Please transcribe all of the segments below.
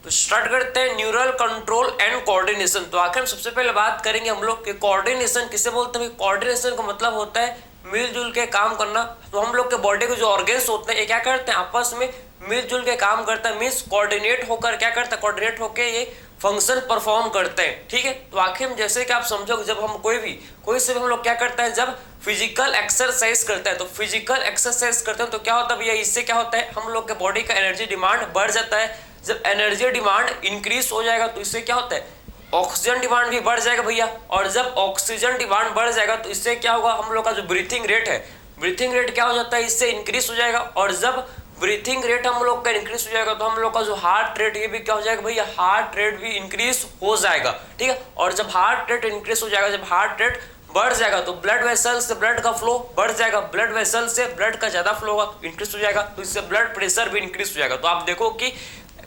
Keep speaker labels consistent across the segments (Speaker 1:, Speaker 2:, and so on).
Speaker 1: तो स्टार्ट करते हैं न्यूरल कंट्रोल एंड कोऑर्डिनेशन। तो आखिर हम सबसे पहले बात करेंगे हम लोग कि कोऑर्डिनेशन किसे बोलते हैं। कोऑर्डिनेशन का मतलब होता है मिलजुल के काम करना। तो हम लोग के बॉडी के जो ऑर्गन्स होते हैं ये क्या करते हैं, आपस में मिलजुल के काम करता है, मीन्स कोऑर्डिनेट होकर क्या करता है, कोऑर्डिनेट होकर ये फंक्शन परफॉर्म करते हैं। ठीक है, तो आखिर में जैसे कि आप समझो जब हम कोई से भी हम लोग क्या करते हैं, जब फिजिकल एक्सरसाइज करते हैं, तो फिजिकल एक्सरसाइज करते हैं तो क्या होता है भैया, इससे क्या होता है, हम लोग के बॉडी का एनर्जी डिमांड बढ़ जाता है। जब एनर्जी डिमांड इंक्रीज हो जाएगा तो इससे क्या होता है, ऑक्सीजन डिमांड भी बढ़ जाएगा भैया। और जब ऑक्सीजन डिमांड बढ़ जाएगा तो इससे क्या होगा, हम लोग का जो ब्रीथिंग रेट है, ब्रीथिंग रेट क्या हो जाता है, इससे इंक्रीज हो जाएगा। और जब ब्रीथिंग रेट हम लोग का इंक्रीज हो जाएगा तो हम लोग का जो हार्ट रेट ये भी क्या हो जाएगा भैया, हार्ट रेट भी इंक्रीज हो जाएगा। ठीक है, और जब हार्ट रेट इंक्रीज हो जाएगा, जब हार्ट रेट बढ़ जाएगा तो ब्लड वेसल से ब्लड का फ्लो बढ़ जाएगा, ब्लड वेसल से ब्लड का ज्यादा फ्लो होगा, इंक्रीज हो जाएगा, तो इससे ब्लड प्रेशर भी इंक्रीज हो जाएगा। तो आप देखो कि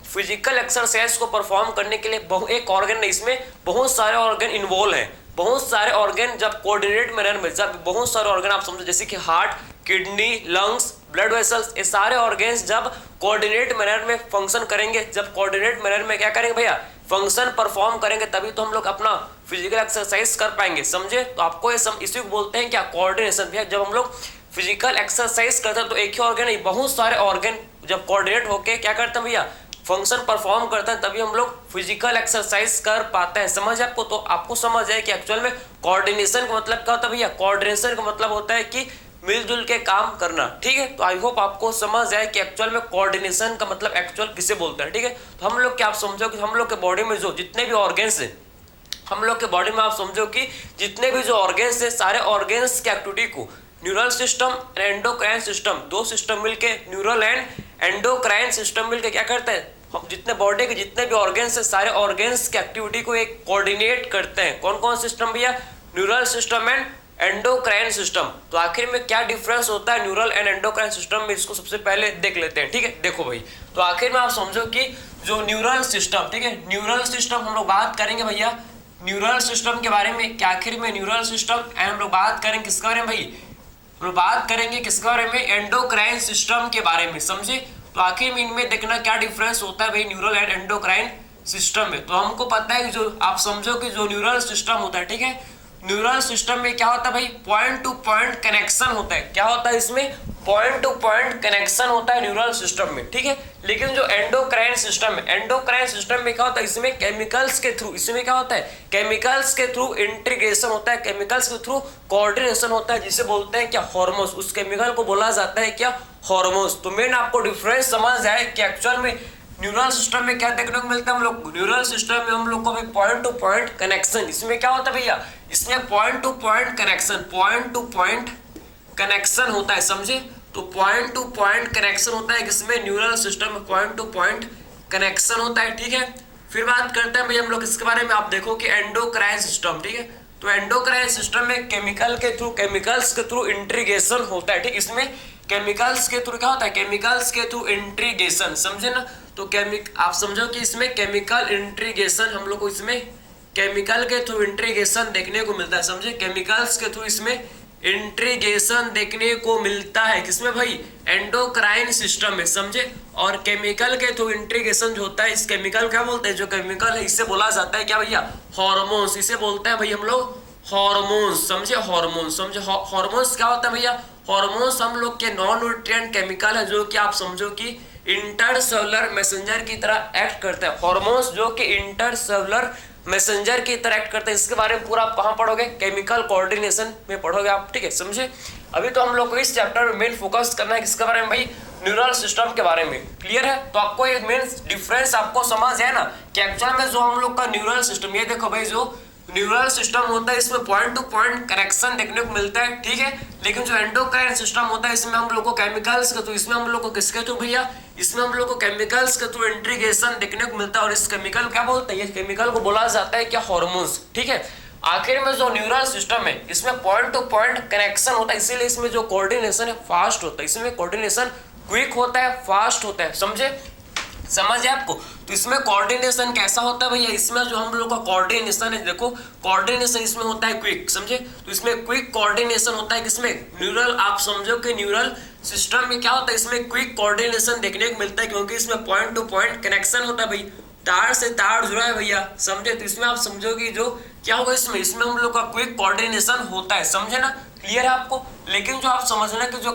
Speaker 1: फिजिकल एक्सरसाइज को परफॉर्म करने के लिए एक ऑर्गन नहीं, इसमें बहुत सारे ऑर्गन इन्वॉल्व हैं। बहुत सारे ऑर्गन जब कोऑर्डिनेट मैनर में, जब बहुत सारे ऑर्गन आप समझो जैसे कि heart, kidney, lungs, blood vessels, ये सारे ऑर्गन्स जब कोऑर्डिनेट मैनर में फंक्शन करेंगे, जब कोऑर्डिनेट मैनर में क्या करेंगे भैया, फंक्शन परफॉर्म करेंगे, तभी तो हम लोग अपना फिजिकल एक्सरसाइज कर पाएंगे। समझे, तो आपको ये इसी को बोलते हैं क्या, कोऑर्डिनेशन। भैया जब हम लोग फिजिकल एक्सरसाइज करते हैं तो एक ही ऑर्गन नहीं, बहुत सारे ऑर्गन जब कोऑर्डिनेट होके क्या करते हैं भैया, फंक्शन परफॉर्म करते हैं, तभी हम लोग फिजिकल एक्सरसाइज कर पाते हैं। समझ आपको, तो आपको समझ है कि एक्चुअल में कोऑर्डिनेशन का मतलब क्या होता है भैया, कोऑर्डिनेशन का मतलब होता है कि मिलजुल के काम करना। ठीक है, तो आई होप आपको समझ आए कि एक्चुअल में कोऑर्डिनेशन का मतलब एक्चुअल किसे बोलते हैं। ठीक है, तो हम लोग क्या, आप समझो कि हम लोग के बॉडी में जो जितने भी ऑर्गन्स हैं, हम लोग के बॉडी में आप समझो कि जितने भी जो ऑर्गन्स है, सारे ऑर्गन्स की एक्टिविटी को neural system and endocrine system, दो सिस्टम मिलके, न्यूरल एंड एंडोक्राइन सिस्टम मिलके क्या करते हैं, हम जितने बॉडी के जितने भी ऑर्गन्स है, सारे ऑर्गन्स की एक्टिविटी को एक कोऑर्डिनेट करते हैं। कौन कौन सिस्टम भैया, neural system and endocrine system. तो आखिर में क्या डिफरेंस होता है न्यूरल एंड एंडोक्राइन सिस्टम में, इसको सबसे पहले देख लेते हैं। ठीक है, देखो भाई, तो आखिर में आप समझो कि जो न्यूरल सिस्टम, ठीक है, न्यूरल सिस्टम हम लोग बात करेंगे भैया न्यूरल सिस्टम के बारे में, क्या आखिर में न्यूरल सिस्टम एंड हम लोग बात करेंगे किसके बारे में भाई, हम लोग बात करेंगे किसके बारे में, एंडोक्राइन सिस्टम के बारे में। समझे, तो आखिर में इनमें देखना क्या डिफरेंस होता है भाई न्यूरल एंड एंडोक्राइन सिस्टम में। तो हमको पता है कि जो आप समझो कि जो न्यूरल सिस्टम होता है, ठीक है, न्यूरल सिस्टम में क्या होता है भाई, पॉइंट टू पॉइंट कनेक्शन होता है। क्या होता है इसमें, पॉइंट टू पॉइंट कनेक्शन होता है न्यूरल सिस्टम में। ठीक है, लेकिन जो एंडोक्राइन सिस्टम है, एंडोक्राइन सिस्टम में क्या होता है, इसमें केमिकल्स के थ्रू, इसमें क्या होता है, केमिकल्स के थ्रू इंटीग्रेशन होता है, केमिकल्स के थ्रू कोऑर्डिनेशन होता है, जिसे बोलते हैं क्या, हार्मोन्स। उस केमिकल को बोला जाता है क्या, हार्मोन्स। तो मेन आपको डिफरेंस समझ जाए कि एक्चुअल में न्यूरल सिस्टम में क्या देखने को मिलता है, हम लोग न्यूरल सिस्टम में हम लोग को पॉइंट टू पॉइंट कनेक्शन, इसमें क्या होता है भैया, इसमें point two point connection, point two point connection होता है। समझे, तो पॉइंट टू पॉइंट कनेक्शन होता है, इसमें न्यूरल सिस्टम में पॉइंट टू पॉइंट कनेक्शन होता है। ठीक है, फिर बात करते हैं भैया हम लोग इसके बारे में, आप देखो कि एंडोक्राइन सिस्टम, ठीक है, तो एंडोक्राइन सिस्टम में केमिकल्स के थ्रू इंटीग्रेशन होता है। ठीक, इसमें केमिकल्स के थ्रू क्या होता है, केमिकल्स के थ्रू इंटीग्रेशन। समझे ना, तो आप समझो कि इसमें केमिकल इंटीग्रेशन, हम लोग को इसमें केमिकल के थ्रू इंटीग्रेशन देखने को मिलता है। समझे, केमिकल्स के थ्रू इसमें इंटीग्रेशन देखने को मिलता है, किसमें भाई, एंडोक्राइन सिस्टम में। समझे, और केमिकल के थ्रू इंटीग्रेशन जो होता है, इस केमिकल क्या बोलते हैं, जो केमिकल है इससे बोला जाता है क्या भैया, हार्मोन्स। इसे बोलते हैं भाई हम लोग हार्मोन्स। समझे, हार्मोन्स। समझे, हार्मोन्स क्या होता है भैया, हार्मोन्स हम लोग के नॉन न्यूट्रिएंट केमिकल है, जो कि आप समझो कि इंटरसेलुलर मैसेंजर की तरह एक्ट करते हैं। हार्मोन्स जो कि इंटरसेलुलर मैसेंजर की तरह एक्ट करते हैं, इसके बारे में पूरा आप कहाँ पढ़ोगे, केमिकल कोऑर्डिनेशन में पढ़ोगे आप। ठीक है, समझे, अभी तो हम लोग को इस चैप्टर में मेन फोकस करना है किसके बारे में भाई, न्यूरल सिस्टम के बारे में। क्लियर है, तो आपको ये मेन डिफरेंस आपको समझ है ना, कि एक्चुअल में जो हम लोग का न्यूरल सिस्टम, ये देखो भाई, जो न्यूरल सिस्टम होता है इसमें पॉइंट टू पॉइंट कनेक्शन देखने को मिलता है। ठीक है, लेकिन जो एंडोक्राइन सिस्टम होता है इसमें हम लोग को केमिकल्स का, तो इसमें हम लोग को किसके थ्रू भैया, इसमें हम लोग को केमिकल्स के थ्रू इंटीग्रेशन देखने को मिलता है। और इस केमिकल क्या बोलते हैं, ये केमिकल को बोला जाता है क्या, हार्मोन्स। ठीक है, आखिर में जो न्यूरल सिस्टम है इसमें पॉइंट टू पॉइंट कनेक्शन होता है, इसीलिए इसमें जो कोऑर्डिनेशन है फास्ट होता है, इसमें कोऑर्डिनेशन क्विक होता है, फास्ट होता है। समझे, समझ है आपको, तो इसमें कोऑर्डिनेशन कैसा होता है भैया, इसमें जो हम लोग का कोऑर्डिनेशन है, देखो कोऑर्डिनेशन इसमें होता है क्विक। समझे, तो इसमें क्विक कोऑर्डिनेशन होता है, किसमें, न्यूरल। आप समझो कि न्यूरल सिस्टम में क्या होता है, इसमें क्विक कोऑर्डिनेशन देखने को मिलता है, क्योंकि इसमें पॉइंट टू पॉइंट कनेक्शन होता है भाई। तार से तार जुड़ा है भैया, समझे। तो इसमें आप समझोगे जो क्या होगा, इसमें हम लोग का क्विक कोऑर्डिनेशन होता है, समझे ना, क्लियर है आपको। लेकिन जो आप समझना कि जो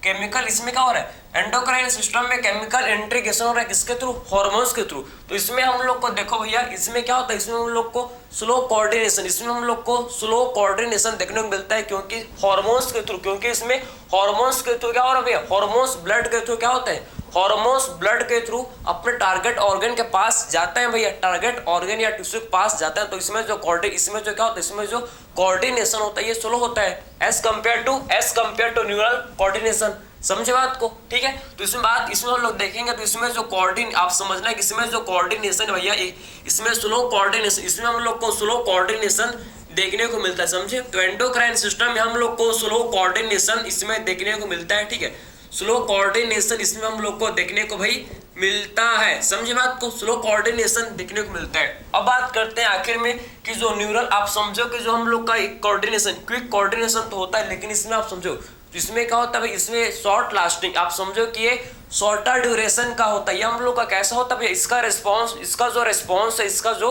Speaker 1: केमिकल इसमें क्या हो रहा है, एंडोक्राइन सिस्टम में केमिकल इंट्रीगेशन हो रहा है, किसके थ्रू, हार्मोन्स के थ्रू। तो इसमें हम लोग को देखो भैया, इसमें क्या होता है, इसमें हम लोग को स्लो कोऑर्डिनेशन देखने को मिलता है, क्योंकि हार्मोन्स के थ्रू, क्योंकि इसमें हार्मोन्स के थ्रू क्या हो रहा है भैया, हार्मोन्स ब्लड के थ्रू क्या होता है, हार्मोन्स ब्लड के थ्रू अपने टारगेट ऑर्गन के पास जाते हैं भैया, टारगेट ऑर्गन या टिश्यू के पास जाते हैं। तो इसमें जो क्या होता है, इसमें जो कोऑर्डिनेशन होता है ये स्लो होता है as compare to neural coordination, समझे बात को, ठीक है। तो इसमें हम लोग देखेंगे, तो इसमें जो आप समझना है कि इसमें जो कोऑर्डिनेशन भैया, इसमें स्लो कोऑर्डिनेशन, इसमें हम लोग को स्लो कोऑर्डिनेशन देखने को मिलता है, समझे। तो एंडोक्राइन सिस्टम में हम लोग को स्लो कोऑर्डिनेशन इसमें देखने को मिलता है, ठीक है। स्लो कोऑर्डिनेशन इसमें हम लोग को देखने को भाई मिलता है, समझे बात को, स्लो कोऑर्डिनेशन देखने को मिलता है। अब बात करते हैं आखिर में कि जो न्यूरल, आप समझो कि जो हम लोग का कोऑर्डिनेशन, क्विक कोऑर्डिनेशन तो होता है, लेकिन इसमें आप समझो तो इसमें क्या होता है भाई, इसमें शॉर्ट लास्टिंग, आप समझो कि ये शॉर्टर ड्यूरेशन का होता है। ये हम लोग का कैसा होता है, इसका रिस्पॉन्स, इसका जो रिस्पॉन्स है, इसका जो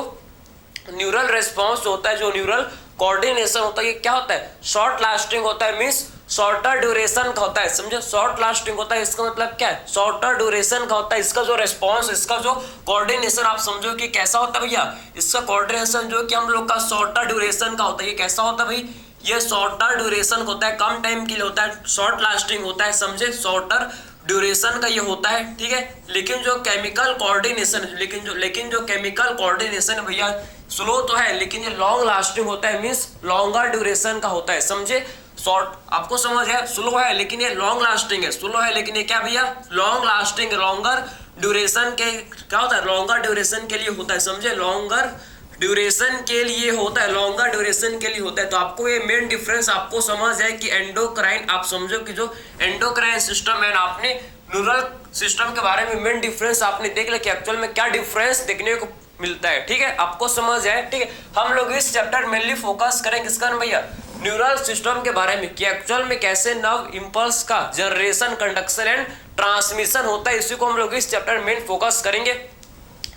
Speaker 1: न्यूरल रिस्पॉन्स होता है, जो न्यूरल कोऑर्डिनेशन होता है, ये क्या होता है, शॉर्ट लास्टिंग होता है, मींस शॉर्टर ड्यूरेशन का होता है, समझे। शॉर्ट लास्टिंग होता है, इसका मतलब क्या है, शॉर्टर ड्यूरेशन का होता है। इसका जो रिस्पॉन्स, इसका जो कोऑर्डिनेशन आप समझो कि कैसा होता है भैया, इसका कोऑर्डिनेशन जो कि हम लोग का शॉर्टर ड्यूरेशन का होता है। ये कैसा होता है भाई, ये शॉर्टर ड्यूरेशन होता है, कम टाइम के लिए होता है, शॉर्ट लास्टिंग होता है, समझे, शॉर्टर ड्यूरेशन का ये होता है, ठीक है। लेकिन जो केमिकल कोऑर्डिनेशन, लेकिन जो केमिकल कोऑर्डिनेशन भैया स्लो तो है, लेकिन ये लॉन्ग लास्टिंग होता है, मींस लॉन्गर ड्यूरेशन का होता है, समझे। शॉर्ट आपको समझ है, स्लो है लेकिन ये लॉन्ग लास्टिंग है, स्लो है लेकिन ये क्या भैया, लॉन्ग लास्टिंग, लॉन्गर ड्यूरेशन के क्या होता है, लॉन्गर ड्यूरेशन के लिए होता है, समझे, लॉन्गर ड्यूरेशन के लिए होता है, लॉन्गर ड्यूरेशन के लिए होता है। तो आपको ये मेन डिफरेंस आपको समझ है कि एंडोक्राइन, आप समझो कि जो एंडोक्राइन सिस्टम है ना, आपने न्यूरल सिस्टम के बारे में मेन डिफरेंस आपने देख लिया कि एक्चुअल में क्या डिफरेंस देखने को मिलता है, ठीक है, आपको समझ है, ठीक है। हम लोग इस चैप्टर मेनली फोकस करेंगे किसका भैया, न्यूरल सिस्टम के बारे में, कि एक्चुअल में कैसे नर्व इंपल्स का जनरेशन, कंडक्शन एंड ट्रांसमिशन होता है, इसी को हम लोग इस चैप्टर में मेन फोकस करेंगे।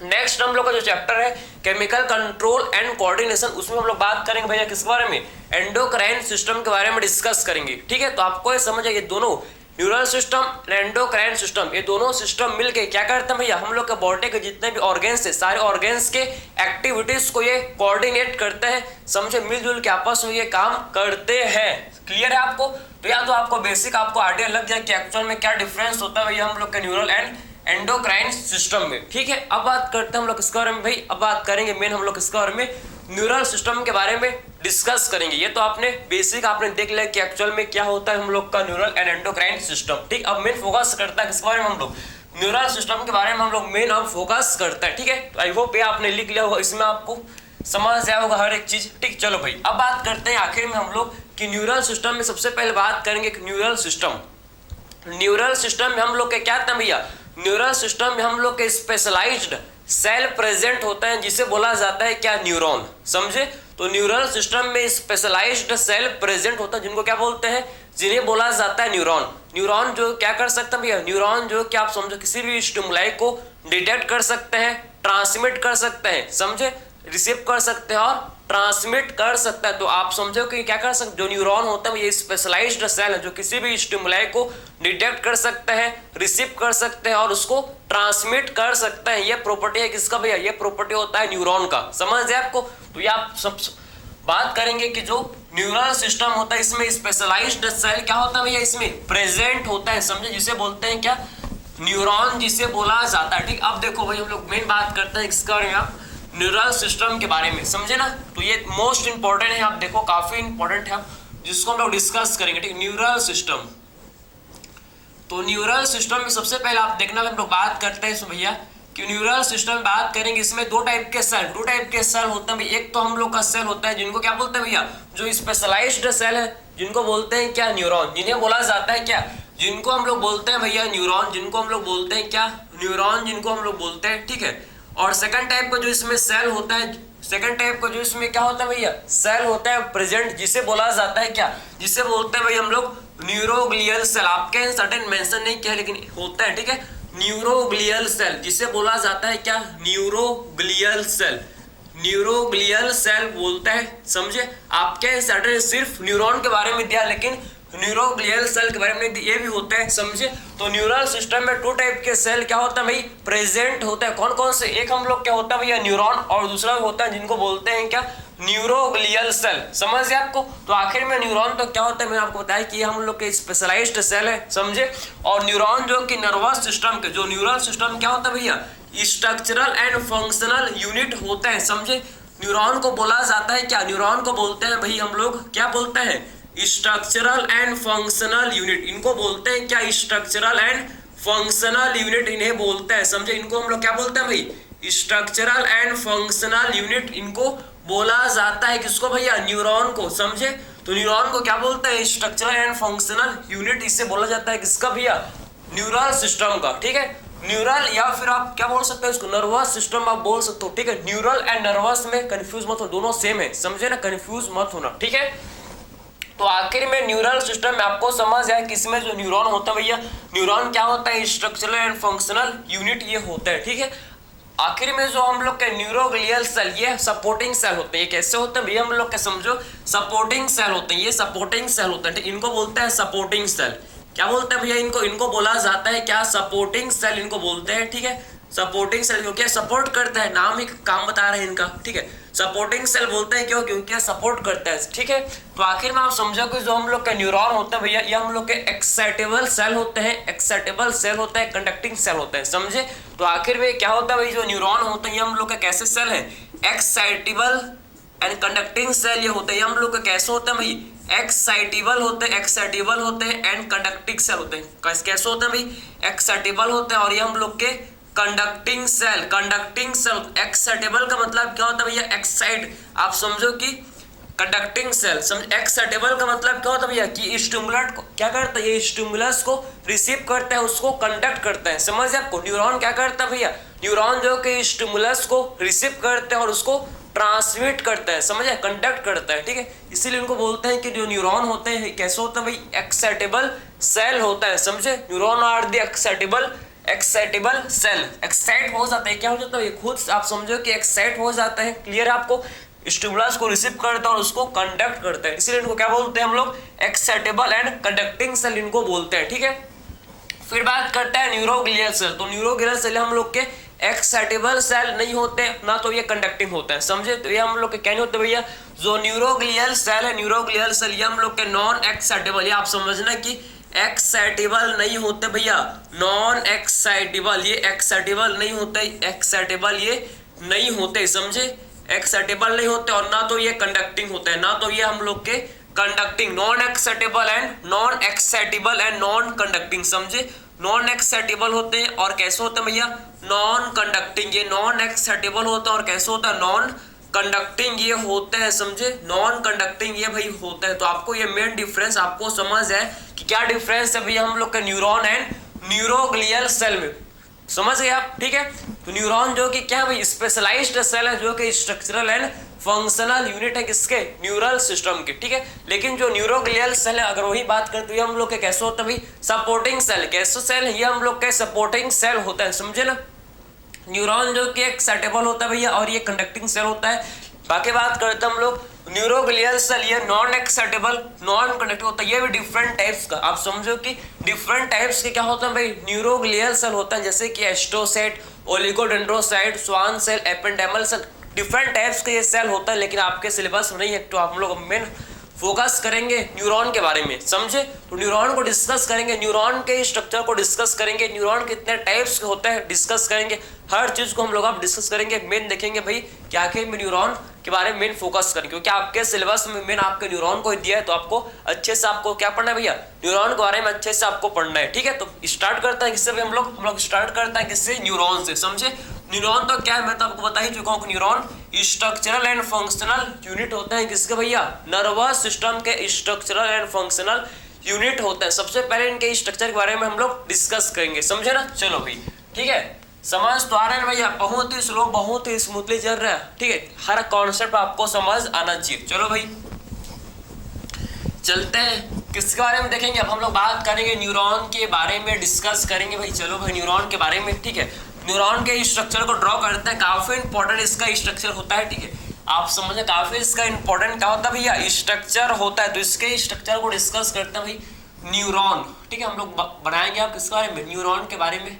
Speaker 1: नेक्स्ट हम लोग का जो चैप्टर है केमिकल कंट्रोल एंड कोऑर्डिनेशन, उसमें हम लोग बात करेंगे भैया किसके बारे में, एंडोक्राइन सिस्टम के बारे में डिस्कस करेंगे, ठीक है। तो आपको ये समझ है, ये दोनों न्यूरल सिस्टम, एंडोक्राइन सिस्टम, ये दोनों सिस्टम मिलके क्या करते हैं भैया, हम लोग के बॉडी के जितने भी ऑर्गेन्स है, सारे ऑर्गेन्स के एक्टिविटीज को ये कोऑर्डिनेट करते हैं, समझे, मिलजुल के आपस में ये काम करते हैं, क्लियर है आपको। तो या तो आपको बेसिक आपको आइडिया लग जाए कि एक्चुअल में क्या डिफरेंस होता है भैया हम लोग के न्यूरल एंड एंडोक्राइन सिस्टम में, ठीक है। अब बात करते हैं हम लोग किसके बारे में भाई, अब बात करेंगे मेन हम लोग किसके बारे में, न्यूरल सिस्टम के बारे में डिस्कस करेंगे। ये तो आपने बेसिक आपने देख लिया कि एक्चुअल में क्या होता है हम लोग का न्यूरल एंड एंडोक्राइन सिस्टम, ठीक। अब मेन फोकस करता है किसके बारे में, हम लोग न्यूरल सिस्टम के बारे में हम लोग मेन अब फोकस करता है, ठीक है। तो आई होप ये आपने लिख लिया होगा, इसमें आपको समझ आया होगा हर एक चीज, ठीक। चलो भाई अब बात करते हैं आखिर में हम लोग कि न्यूरल सिस्टम में सबसे पहले बात करेंगे न्यूरल सिस्टम में हम लोग के क्या था भैया, न्यूरल सिस्टम में हम लोग के स्पेशलाइज्ड सेल प्रेजेंट होता है, जिसे बोला जाता है क्या, न्यूरॉन, समझे। तो न्यूरल सिस्टम में स्पेशलाइज्ड सेल प्रेजेंट होता है, जिनको क्या बोलते हैं, जिन्हें बोला जाता है न्यूरॉन। न्यूरॉन जो क्या कर सकते हैं भैया, न्यूरॉन जो कि आप समझो किसी भी स्टिमुलाई को डिटेक्ट कर सकते हैं, ट्रांसमिट कर सकते हैं, समझे, रिसीव कर सकते हैं और ट्रांसमिट कर सकता है। तो आप समझो कि क्या कर सकते, जो न्यूरॉन होता है ये स्पेशलाइज्ड सेल है, जो किसी भी स्टिमुलाई को डिटेक्ट कर सकते हैं, रिसीव कर सकते हैं और उसको ट्रांसमिट कर सकते हैं। ये प्रॉपर्टी है किसका भैया, ये प्रॉपर्टी होता है न्यूरॉन का, समझ है आपको। तो ये आप सब बात करेंगे कि जो न्यूरल सिस्टम होता है इसमें स्पेशलाइज्ड सेल क्या होता है भैया, इसमें प्रेजेंट होता है, समझे, जिसे बोलते हैं क्या, न्यूरॉन, जिसे बोला जाता है, ठीक। अब देखो भाई हम लोग मेन बात करते हैं इसके बारे में, आप न्यूरल सिस्टम के बारे में, समझे ना। तो ये मोस्ट इंपॉर्टेंट है, आप देखो काफी इंपॉर्टेंट है, जिसको हम लोग डिस्कस करेंगे, ठीक। न्यूरल सिस्टम, तो न्यूरल सिस्टम में सबसे पहले आप देखना हम लोग बात करते हैं भैया कि न्यूरल सिस्टम में बात करेंगे, इसमें दो टाइप के सेल होते हैं भाई। एक तो हम लोग का सेल होता है जिनको क्या बोलते हैं भैया, जो स्पेशलाइज्ड सेल है, जिनको बोलते हैं क्या, न्यूरॉन, जिन्हें बोला जाता है क्या, जिनको हम लोग बोलते हैं भैया न्यूरॉन, जिनको हम लोग बोलते हैं क्या, न्यूरॉन, जिनको हम लोग बोलते हैं, ठीक है। और सेकंड टाइप का जो इसमें सेल होता है, सेकंड टाइप का जो इसमें क्या होता है भैया, सेल होता है प्रेजेंट, जिसे बोला जाता है क्या, जिसे बोलते हैं भाई हम लोग न्यूरोग्लियल सेल। आपके सर्टेन मेंशन नहीं किया लेकिन होता है, ठीक है। न्यूरोग्लियल सेल, जिसे बोला जाता है क्या, न्यूरोग्लियल सेल, न्यूरोग्लियल सेल बोलता है, समझे। आपके सैटरडे सिर्फ न्यूरॉन के बारे में दिया, लेकिन न्यूरोग्लियल सेल के बारे में ये भी होता है, समझे। तो न्यूरल सिस्टम में 2 टाइप के सेल क्या होता है भाई, प्रेजेंट होता है। कौन कौन से, एक हम लोग क्या होता है भैया न्यूरॉन, और दूसरा होता है जिनको बोलते हैं क्या, न्यूरोग्लियल सेल, समझ गए आपको। तो आखिर में न्यूरॉन तो क्या होता है, मैंने आपको बताया कि हम लोग के स्पेशलाइज्ड सेल है, समझे। और न्यूरॉन जो कि नर्वस सिस्टम के, जो न्यूरल सिस्टम क्या होता है भैया, स्ट्रक्चरल एंड फंक्शनल यूनिट होता है, समझे। न्यूरॉन को बोला जाता है क्या, न्यूरॉन को बोलते हैं भाई हम लोग क्या बोलते हैं, स्ट्रक्चरल एंड फंक्शनल यूनिट, इनको बोलते हैं क्या, स्ट्रक्चरल एंड फंक्शनल यूनिट इन्हें बोलते हैं, समझे। इनको हम लोग क्या बोलते हैं भाई, स्ट्रक्चरल एंड फंक्शनल यूनिट इनको बोला जाता है, किसको भैया, न्यूरॉन को, समझे। तो न्यूरॉन को क्या बोलते हैं, स्ट्रक्चरल एंड फंक्शनल यूनिट, इससे बोला जाता है किसका भैया, न्यूरल सिस्टम का, ठीक है। न्यूरल या फिर आप क्या बोल सकते हो इसको, नर्वस सिस्टम आप बोल सकते हो, ठीक है। न्यूरल एंड नर्वस में कंफ्यूज मत हो, दोनों सेम है, समझे ना, कंफ्यूज मत होना, ठीक है। तो आखिर में न्यूरल सिस्टम में आपको समझ आया कि इसमें जो न्यूरॉन होता है भैया, न्यूरॉन क्या होता है, स्ट्रक्चरल एंड फंक्शनल यूनिट ये होता है, ठीक है। आखिर में जो हम लोग के न्यूरोग्लियल सेल, ये सपोर्टिंग सेल होते हैं। ये कैसे होते हैं भैया, हम लोग के समझो सपोर्टिंग सेल होते हैं, ये सपोर्टिंग सेल होते हैं, इनको बोलते हैं सपोर्टिंग सेल। क्या बोलते हैं भैया इनको बोला जाता है क्या, सपोर्टिंग सेल इनको बोलते हैं, ठीक है। सपोर्टिंग सेल क्योंकि सपोर्ट करता है, नाम ही काम बता रहे हैं इनका, ठीक है। सपोर्टिंग सेल बोलते हैं क्यों, क्योंकि सपोर्ट करता है, ठीक है। तो आखिर में आप समझो कि जो हम लोग के न्यूरॉन होते हैं भैया, ये हम लोग के एक्साइटेबल सेल होते हैं, एक्साइटेबल सेल होता है, कंडक्टिंग सेल होते हैं, समझे। तो आखिर में क्या होता है भाई, जो न्यूरॉन होते हैं ये हम लोग के कैसे सेल है, एक्साइटेबल एंड कंडक्टिंग सेल ये होते हैं, ये हम लोग के कैसे होते हैं भाई, एक्साइटेबल होते हैं, एक्साइटेबल होते हैं एंड कंडक्टिंग सेल होते हैं। कैसे होते हैं भाई, एक्साइटेबल होते हैं, और ये हम लोग के conducting cell, conducting cell. Excitable का मतलब क्या होता है भैया, एक्साइट, आप समझो कि कंडक्टिंग सेल, समझ। एक्साइटेबल का मतलब क्या होता है भैया, कि स्टिमुलेट को क्या करता है, ये स्टिमुलस को रिसीव करता है, उसको कंडक्ट करता है, समझ आपको। न्यूरॉन क्या करता है भैया, न्यूरॉन जो कि स्टिमुलस को रिसीव करते हैं और उसको ट्रांसमिट करता है, समझे, कंडक्ट करता है, ठीक है। इसीलिए उनको बोलते हैं कि जो न्यूरॉन होते हैं कैसे होता है भाई, एक्साइटेबल सेल होता है, समझे। Neuron are the excitable cell, excite हो जाता है, क्या हो जाता है, खुद आप समझो कि एक्साइट हो जाता है, क्लियर है आपको। स्टिमुलस को रिसीव करता है और उसको कंडक्ट करता है, इसीलिए इनको क्या बोलते हैं हम लोग, एक्साइटेबल एंड कंडक्टिंग सेल इनको बोलते हैं, ठीक है। फिर बात करते हैं न्यूरोग्लियल सेल। तो न्यूरोग्लियल सेल हम लोग के एक्साइटेबल सेल नहीं होते ना, तो ये कंडक्टिंग होता है, समझे। तो ये हम लोग के क्या नहीं होते भैया, जो न्यूरोग्लियल सेल है, न्यूरोग्लियल सेल ये हम लोग के नॉन एक्साइटेबल, ये आप समझना कि एक्साइटेबल नहीं होते भैया, नॉन एक्साइटेबल, ये एक्साइटेबल नहीं होते, एक्साइटेबल ये नहीं होते, समझे, एक्साइटेबल नहीं होते, और ना तो ये कंडक्टिंग होते हैं, ना तो ये हम लोग के conducting, non excitable and non conducting, समझे। नॉन एक्साइटेबल होते हैं और कैसे होते हैं भैया, नॉन कंडक्टिंग। ये नॉन एक्साइटेबल होता है और कैसे होता है, नॉन कंडक्टिंग ये होते हैं, समझे। नॉन कंडक्टिंग ये भाई होता है। तो आपको ये मेन डिफरेंस आपको समझ है कि क्या डिफरेंस है भैया हम लोग के न्यूरॉन एंड न्यूरोग्लियल सेल में, समझ गए आप, ठीक है। तो न्यूरॉन जो कि क्या भाई स्पेशलाइज्ड सेल है, जो कि स्ट्रक्चरल एंड फंक्शनल यूनिट है किसके, न्यूरल सिस्टम के, ठीक है। लेकिन जो न्यूरोग्लियल सेल है, अगर वही बात करते हैं हम लोग के कैसे होता है भाई, सपोर्टिंग सेल। कैसे सेल है, ये हम लोग के सपोर्टिंग सेल होता है, समझे ना। न्यूरॉन जो कि एक्साइटेबल होता है भैया, और ये कंडक्टिंग सेल होता है। बाकी बात करते हैं हम लोग न्यूरोग्लियल सेल, ये नॉन एक्साइटेबल नॉन कंडक्टिव होता है, ये भी डिफरेंट टाइप्स का, आप समझो कि डिफरेंट टाइप्स के क्या होता है भाई, न्यूरोग्लियल सेल होता है, जैसे कि astrocyte, oligodendrocyte, Schwann cell, ependymal cell, different types के ये सेल होता है। लेकिन आपके सिलेबस में नहीं है, तो आप लोग मेन फोकस करेंगे न्यूरॉन के बारे में, समझे। तो न्यूरॉन को डिस्कस करेंगे, न्यूरॉन के स्ट्रक्चर को डिस्कस करेंगे, न्यूरॉन कितने टाइप्स के होते हैं डिस्कस करेंगे, हर चीज को हम लोग आप डिस्कस करेंगे। मेन देखेंगे भाई क्या आखिर में न्यूरॉन के बारे में मेन फोकस करेंगे, क्योंकि आपके सिलेबस में मेन आपके न्यूरॉन को दिया है, तो आपको अच्छे से आपको क्या पढ़ना है भैया, न्यूरॉन के बारे में अच्छे से आपको पढ़ना है, ठीक है। तो स्टार्ट करते हैं किससे, हम लोग स्टार्ट करते हैं किससे, न्यूरॉन से, समझे। न्यूरॉन तो क्या है, मैं तो आपको बता ही चुका हूँ कि neuron structural and functional unit होते हैं किसके भैया, नर्वस सिस्टम के स्ट्रक्चरल एंड फंक्शनल यूनिट होता है। सबसे पहले इनके स्ट्रक्चर के बारे में हम लोग डिस्कस करेंगे, समझे ना। चलो भाई, ठीक है, समझ तो आ रहा है भैया, बहुत ही स्लो बहुत ही स्मूथली चल रहा है, ठीक है। हर कॉन्सेप्ट आपको समझ आना चाहिए। चलो भाई चलते हैं किसके बारे में देखेंगे? अब हम लोग बात करेंगे न्यूरॉन के बारे में, डिस्कस करेंगे भाई। चलो भाई न्यूरॉन के बारे में, ठीक है। न्यूरॉन के स्ट्रक्चर को ड्रॉ करते हैं, काफी इंपॉर्टेंट इसका स्ट्रक्चर होता है, ठीक है। आप समझे काफी इसका इंपॉर्टेंट क्या होता है भैया? स्ट्रक्चर होता है। तो इसके स्ट्रक्चर को डिस्कस करते हैं भाई, न्यूरॉन, ठीक है। हम लोग बनाएंगे आप किसके बारे में? न्यूरॉन के बारे में।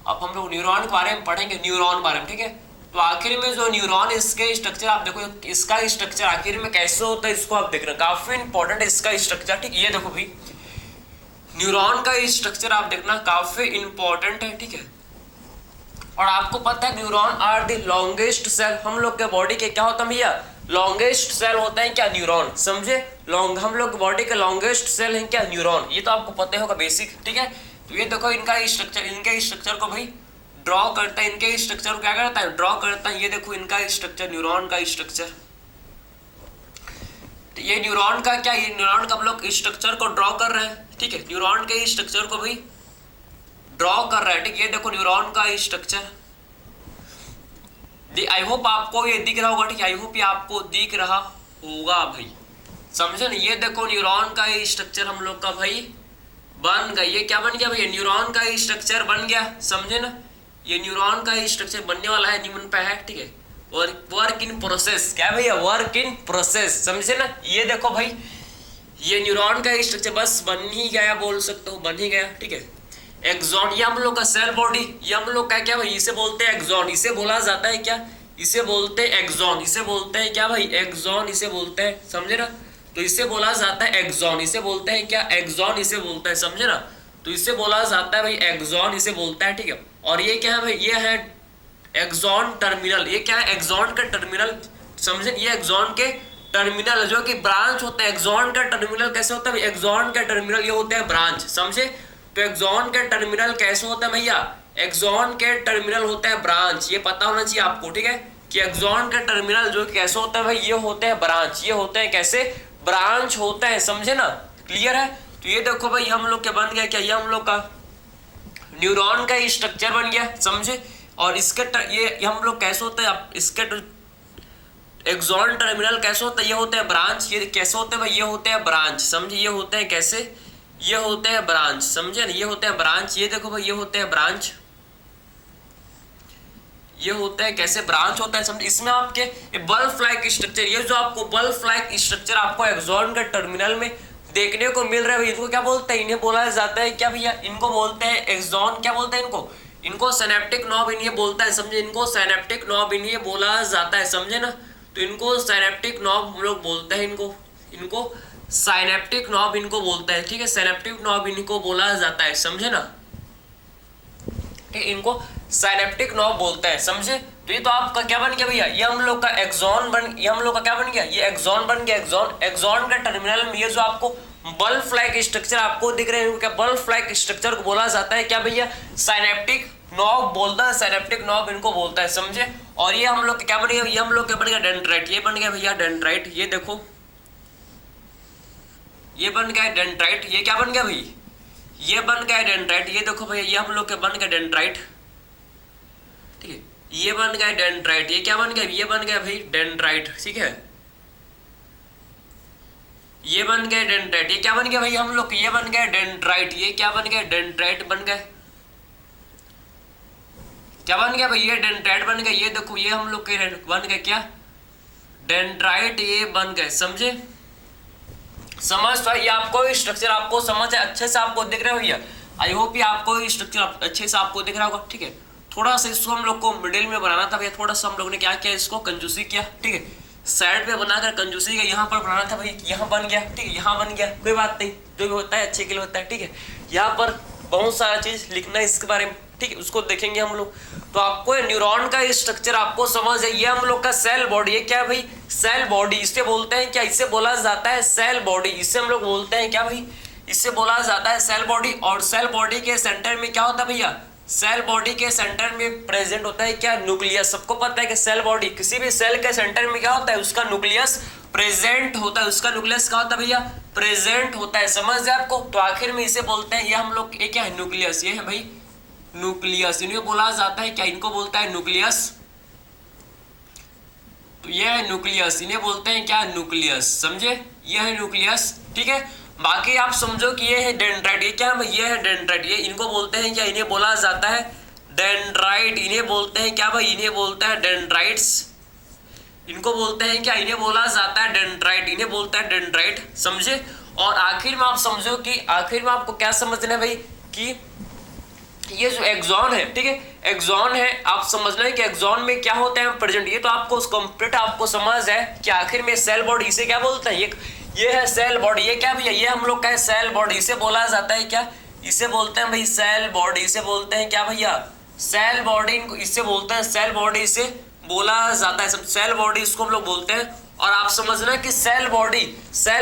Speaker 1: अब हम लोग न्यूरॉन के बारे में पढ़ेंगे, न्यूरॉन के बारे में, ठीक है। तो आखिर में जो न्यूरॉन, इसके स्ट्रक्चर आप देखो, इसका स्ट्रक्चर आखिर में कैसे होता है इसको आप देख रहे हैं, काफी इंपॉर्टेंट है इसका स्ट्रक्चर, ठीक। ये देखो भाई, न्यूरॉन का स्ट्रक्चर आप देखना काफी इंपॉर्टेंट है, ठीक है। और आपको पता है neuron are the longest cell, हम लोग के बॉडी के क्या होता है भैया? लॉन्गेस्ट सेल होता है क्या? न्यूरॉन, समझे। हम लोग बॉडी के लॉन्गेस्ट सेल है क्या? न्यूरॉन। ये तो आपको पता होगा बेसिक, ठीक है। तो ये देखो इनका स्ट्रक्चर, इनके स्ट्रक्चर को भाई ड्रॉ करता है, इनके स्ट्रक्चर को क्या करता है? ड्रॉ करता है। ये देखो इनका स्ट्रक्चर, न्यूरॉन का स्ट्रक्चर। तो ये न्यूरॉन का क्या, ये न्यूरॉन का हम लोग स्ट्रक्चर को ड्रॉ कर रहे हैं, ठीक है। न्यूरॉन के स्ट्रक्चर को भी ड्रॉ कर रहा है, ठीक। ये देखो न्यूरॉन का स्ट्रक्चर, आई होप आपको ये दिख रहा होगा, ठीक है। आई होप ये आपको दिख रहा होगा भाई, समझे ना। ये देखो न्यूरॉन का स्ट्रक्चर हम लोग का भाई बन गया। ये क्या बन गया भैया? न्यूरॉन का स्ट्रक्चर बन गया, समझे ना। ये न्यूरॉन का स्ट्रक्चर बनने वाला है, निम्न पे है, ठीक है। और वर्क इन प्रोसेस, क्या भैया? वर्क इन प्रोसेस, समझे ना। ये देखो भाई, ये न्यूरॉन का स्ट्रक्चर बस बन ही गया, बोल सकते हो बन ही गया, ठीक है। एक्सॉन, ये हम लोग का सेल बॉडी, ये हम लोग का क्या भाई? इसे बोलते हैं एक्सॉन। इसे बोला जाता है क्या? इसे बोलते हैं एक्सॉन। इसे बोलते हैं क्या भाई? एक्सॉन इसे बोलते हैं, समझे ना। तो इसे बोला जाता है एक्सॉन। इसे बोलते हैं क्या? एक्सॉन इसे बोलते हैं, समझे ना। तो इसे बोला जाता है भाई एक्सॉन इसे बोलता है, ठीक है। और ये क्या है भाई? ये है एक्सॉन टर्मिनल। ये क्या है? एक्सॉन का टर्मिनल, समझे। ये एक्सॉन के टर्मिनल जो कि ब्रांच होता है। एक्सॉन का टर्मिनल कैसे होता है? एक्सॉन का टर्मिनल ये होता है ब्रांच, समझे। तो एक्सॉन के टर्मिनल कैसे होता है भैया? एक्सॉन के टर्मिनल होता है ब्रांच। ये पता होना चाहिए आपको, ठीक है, कि एक्सॉन के टर्मिनल जो कैसे होता है भाई? ये होते हैं ब्रांच। ये होते हैं कैसे? ब्रांच होते हैं, समझे ना। क्लियर है। तो ये देखो भाई हम लोग के बन गया क्या? ये हम लोग का न्यूरॉन का स्ट्रक्चर बन गया, समझे। और इसके ये हम लोग कैसे होते हैं? इसके एक्सॉन टर्मिनल कैसे होता है? ये होते हैं ब्रांच। ये कैसे होते हैं भाई? ये होते हैं ब्रांच, समझे। ये होते हैं कैसे? ये होते हैं ब्रांच, समझे ना। ये होते हैं ब्रांच। ये देखो भाई, ये होते हैं ब्रांच। ये होता है कैसे? ब्रांच होता है, समझे। इसमें आपके बल्ब लाइक स्ट्रक्चर, ये जो आपको बल्ब लाइक स्ट्रक्चर आपको एक्सॉन के टर्मिनल में देखने को मिल रहा है, इनको क्या बोलते हैं? इन्हें बोला जाता है क्या भैया? इनको बोलते हैं एक्सॉन। क्या बोलते हैं इनको? इनको सिनेप्टिक नॉब इन्हें बोलता है, समझे। इनको सिनेप्टिक नॉब इन्हें बोला जाता है, समझे ना। तो इनको सिनेप्टिक नॉब हम लोग बोलते हैं, इनको साइनेप्टिक नॉब इनको बोलता है, ठीक है। सिनेप्टिक नॉब इनको बोला जाता है, समझे ना। ठीक, इनको साइनेप्टिक नॉब बोलता है, समझे। तो ये तो आपका क्या बन गया भैया? ये हम लोग का एक्सॉन ये हम लोग का क्या बन गया? ये एक्सॉन बन गया। एक्सॉन का टर्मिनल में ये जो आपको बल्ब लाइक स्ट्रक्चर आपको दिख रहे हैं, क्या बल्ब लाइक स्ट्रक्चर को बोला जाता है क्या भैया? साइनेप्टिक नॉब बोलता है, साइनेप्टिक नॉब इनको बोलता है, समझे। और ये हम लोग क्या बन गया? ये हम लोग क्या बन गया? डेंड्राइट। ये बन गया भैया डेंड्राइट। ये देखो ये बन गया डेंड्राइट। ये क्या बन गया भाई? ये बन गया डेंड्राइट। ये देखो भैया, ये हम लोग के बन गया डेंड्राइट, ठीक है। ये बन गया डेंड्राइट। ये क्या बन गया? ये बन गया भाई डेंड्राइट, ठीक है। ये बन गया डेंड्राइट। ये क्या बन गया भाई हम लोग? ये बन गया डेंड्राइट। ये क्या बन गया? डेंड्राइट बन गया। क्या बन गया भाई? ये डेंड्राइट बन गया। ये देखो ये हम लोग के बन गया क्या? डेंड्राइट। ये बन गए, समझे। समझ तो ये आपको स्ट्रक्चर आपको समझ है, अच्छे से आपको दिख रहा है भैया। आई होप ये आपको स्ट्रक्चर अच्छे से आपको दिख रहा होगा, ठीक है। थोड़ा सा इसको हम लोग को मिडिल में बनाना था भैया, थोड़ा सा हम लोग ने क्या किया, इसको कंजूसी किया, ठीक है। साइड पे बनाकर कंजूसी किया, यहाँ पर बनाना था भाई, यहाँ बन गया, ठीक है, यहाँ बन गया, कोई बात नहीं, जो भी होता है अच्छे के लिए होता है, ठीक है। यहाँ पर बहुत सारा चीज लिखना है इसके बारे में, ठीक है, उसको देखेंगे हम लोग। तो आपको न्यूरॉन का स्ट्रक्चर आपको समझ है। ये हम लोग का सेल बॉडी है, क्या भाई? Cell body. इसे बोलते हैं क्या? इसे बोला जाता है सेल बॉडी। इसे हम लोग बोलते हैं क्या भाई? इसे बोला जाता है सेल बॉडी। और सेल बॉडी के सेंटर में क्या होता है भैया? सेल बॉडी के सेंटर में प्रेजेंट होता है क्या? न्यूक्लियस। सबको पता है कि सेल बॉडी, किसी भी सेल के सेंटर में क्या होता है? उसका न्यूक्लियस प्रेजेंट होता है। उसका न्यूक्लियस क्या होता है भैया? प्रेजेंट होता है। समझ जाए आपको। तो आखिर में इसे बोलते हैं, ये हम लोग ये क्या है? न्यूक्लियस। ये है भाई न्यूक्लियस। इन्हें बोला जाता है क्या? इनको बोलता है न्यूक्लियस। तो ये है न्यूक्लियस, इन्हें बोलते हैं क्या? न्यूक्लियस, समझे। ये है न्यूक्लियस, ठीक है। बाकी आप समझो कि ये है डेंड्राइट। ये क्या है? ये है डेंड्राइट। ये इनको बोलते हैं क्या? इन्हें बोला जाता है डेंड्राइट। इन्हें बोलते हैं क्या भाई? इन्हें बोलते हैं डेंड्राइट्स। इनको बोलते हैं क्या? इन्हें बोला जाता है डेंड्राइट। इन्हें बोलता है डेंड्राइट, समझे। और आखिर में आप समझो कि आखिर में आपको क्या समझना है भाई कि ये जो एक्सॉन है, ठीक है, एक्सॉन है, आप समझना है कि एक्सॉन में क्या होता है प्रेजेंट। ये तो आपको कंप्लीट आपको समझ है कि आखिर में सेल बॉडी, इसे क्या बोलते हैं? ये है सेल बॉडी। ये क्या भैया? ये हम लोग का है सेल बॉडी। इसे बोला जाता है क्या? इसे बोलते हैं भाई सेल बॉडी। इसे बोलते हैं क्या भैया? Cell body. इसे बोलते हैं सेल बॉडी। इसे बोला जाता है सेल बॉडी, इसको हम लोग बोलते हैं। और आप समझना कि सेल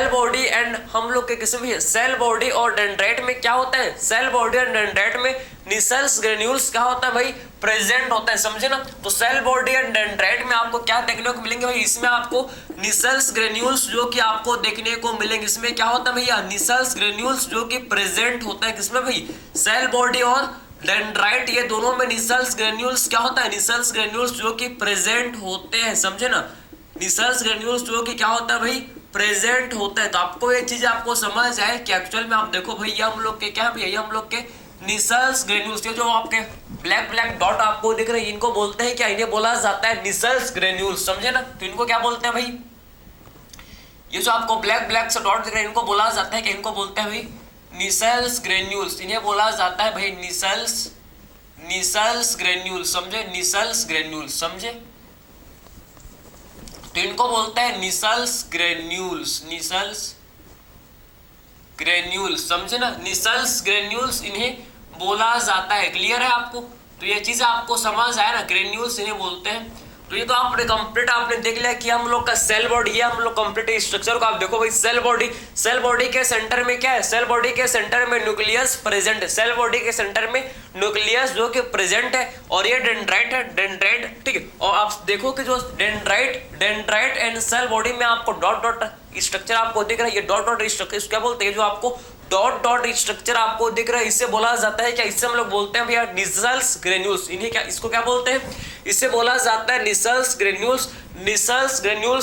Speaker 1: बॉडी एंड हम लोग के किसी भी सेल बॉडी और डेंड्राइट में क्या होता है? सेल बॉडी और डेंड्राइट में निसेल्स ग्रेन्यूल्स क्या होता है भाई? प्रेजेंट होता है, समझे ना। तो सेल बॉडी एंड डेंड्राइट में आपको क्या देखने को मिलेंगे भाई? इसमें आपको निसेल्स ग्रेन्यूल्स जो कि आपको देखने को मिलेंगे। इसमें क्या होता है भैया? निसेल्स ग्रेन्यूल्स जो कि प्रेजेंट होता है किसमें भाई? सेल बॉडी और डेंड्राइट, ये दोनों में निसेल्स ग्रेन्यूल्स क्या होता है? निसेल्स ग्रेन्यूल्स जो कि प्रेजेंट होते हैं, समझे ना। निसेल्स ग्रेन्यूल्स जो कि क्या होता है भाई? प्रेजेंट होता है। तो आपको ये चीज आपको समझ आए कि एक्चुअल में आप देखो भैया हम लोग के क्या भैया? ये हम लोग के निसेल्स ग्रेन्यूल्स, ये जो आपके ब्लैक ब्लैक डॉट आपको दिख रहे हैं, इनको बोलते हैं क्या? इन्हें बोला जाता है निसेल्स ग्रेन्यूल्स, समझे ना। तो इनको क्या बोलते हैं भाई? ये जो आपको ब्लैक ब्लैक से डॉट दिख रहे हैं, इनको बोला जाता है कि इनको बोलते हैं भाई निसेल्स ग्रेन्यूल्स। इन्हें बोला जाता है भाई निसेल्स ग्रेन्यूल्स, समझे। निसेल्स ग्रेन्यूल्स, समझे। तो इनको बोलते हैं निसेल्स ग्रेन्यूल्स, समझे ना। निसेल्स ग्रेन्यूल्स इन्हें बोला जाता है। क्लियर है आपको? तो ये चीज आपको समझ आया ना, ग्रेन्यूल्स इन्हें बोलते हैं। तो ये तो आपने कंप्लीट आपने देख लिया कि हम लोग का सेल बॉडी है। हम लोग कंप्लीट स्ट्रक्चर को आप देखो भाई, सेल बॉडी के सेंटर में क्या है? सेल बॉडी के सेंटर में न्यूक्लियस प्रेजेंट है। सेल बॉडी के सेंटर में न्यूक्लियस जो कि प्रेजेंट है। और ये डेंड्राइट है, डेंड्राइट, ठीक है। और आप देखो कि जो डेंड्राइट एंड सेल बॉडी में आपको डॉट डॉट स्ट्रक्चर आपको दिख रहा है। ये डॉट डॉट स्ट्रक्चर क्या बोलते हैं? जो आपको डॉट डॉट स्ट्रक्चर आपको दिख रहा है, इससे बोला जाता है क्या? इससे हम लोग बोलते हैं भैया निसेल्स ग्रेन्यूल्स। इन्हें क्या, इसको क्या बोलते हैं? इससे बोला जाता है निसेल्स ग्रेन्यूल्स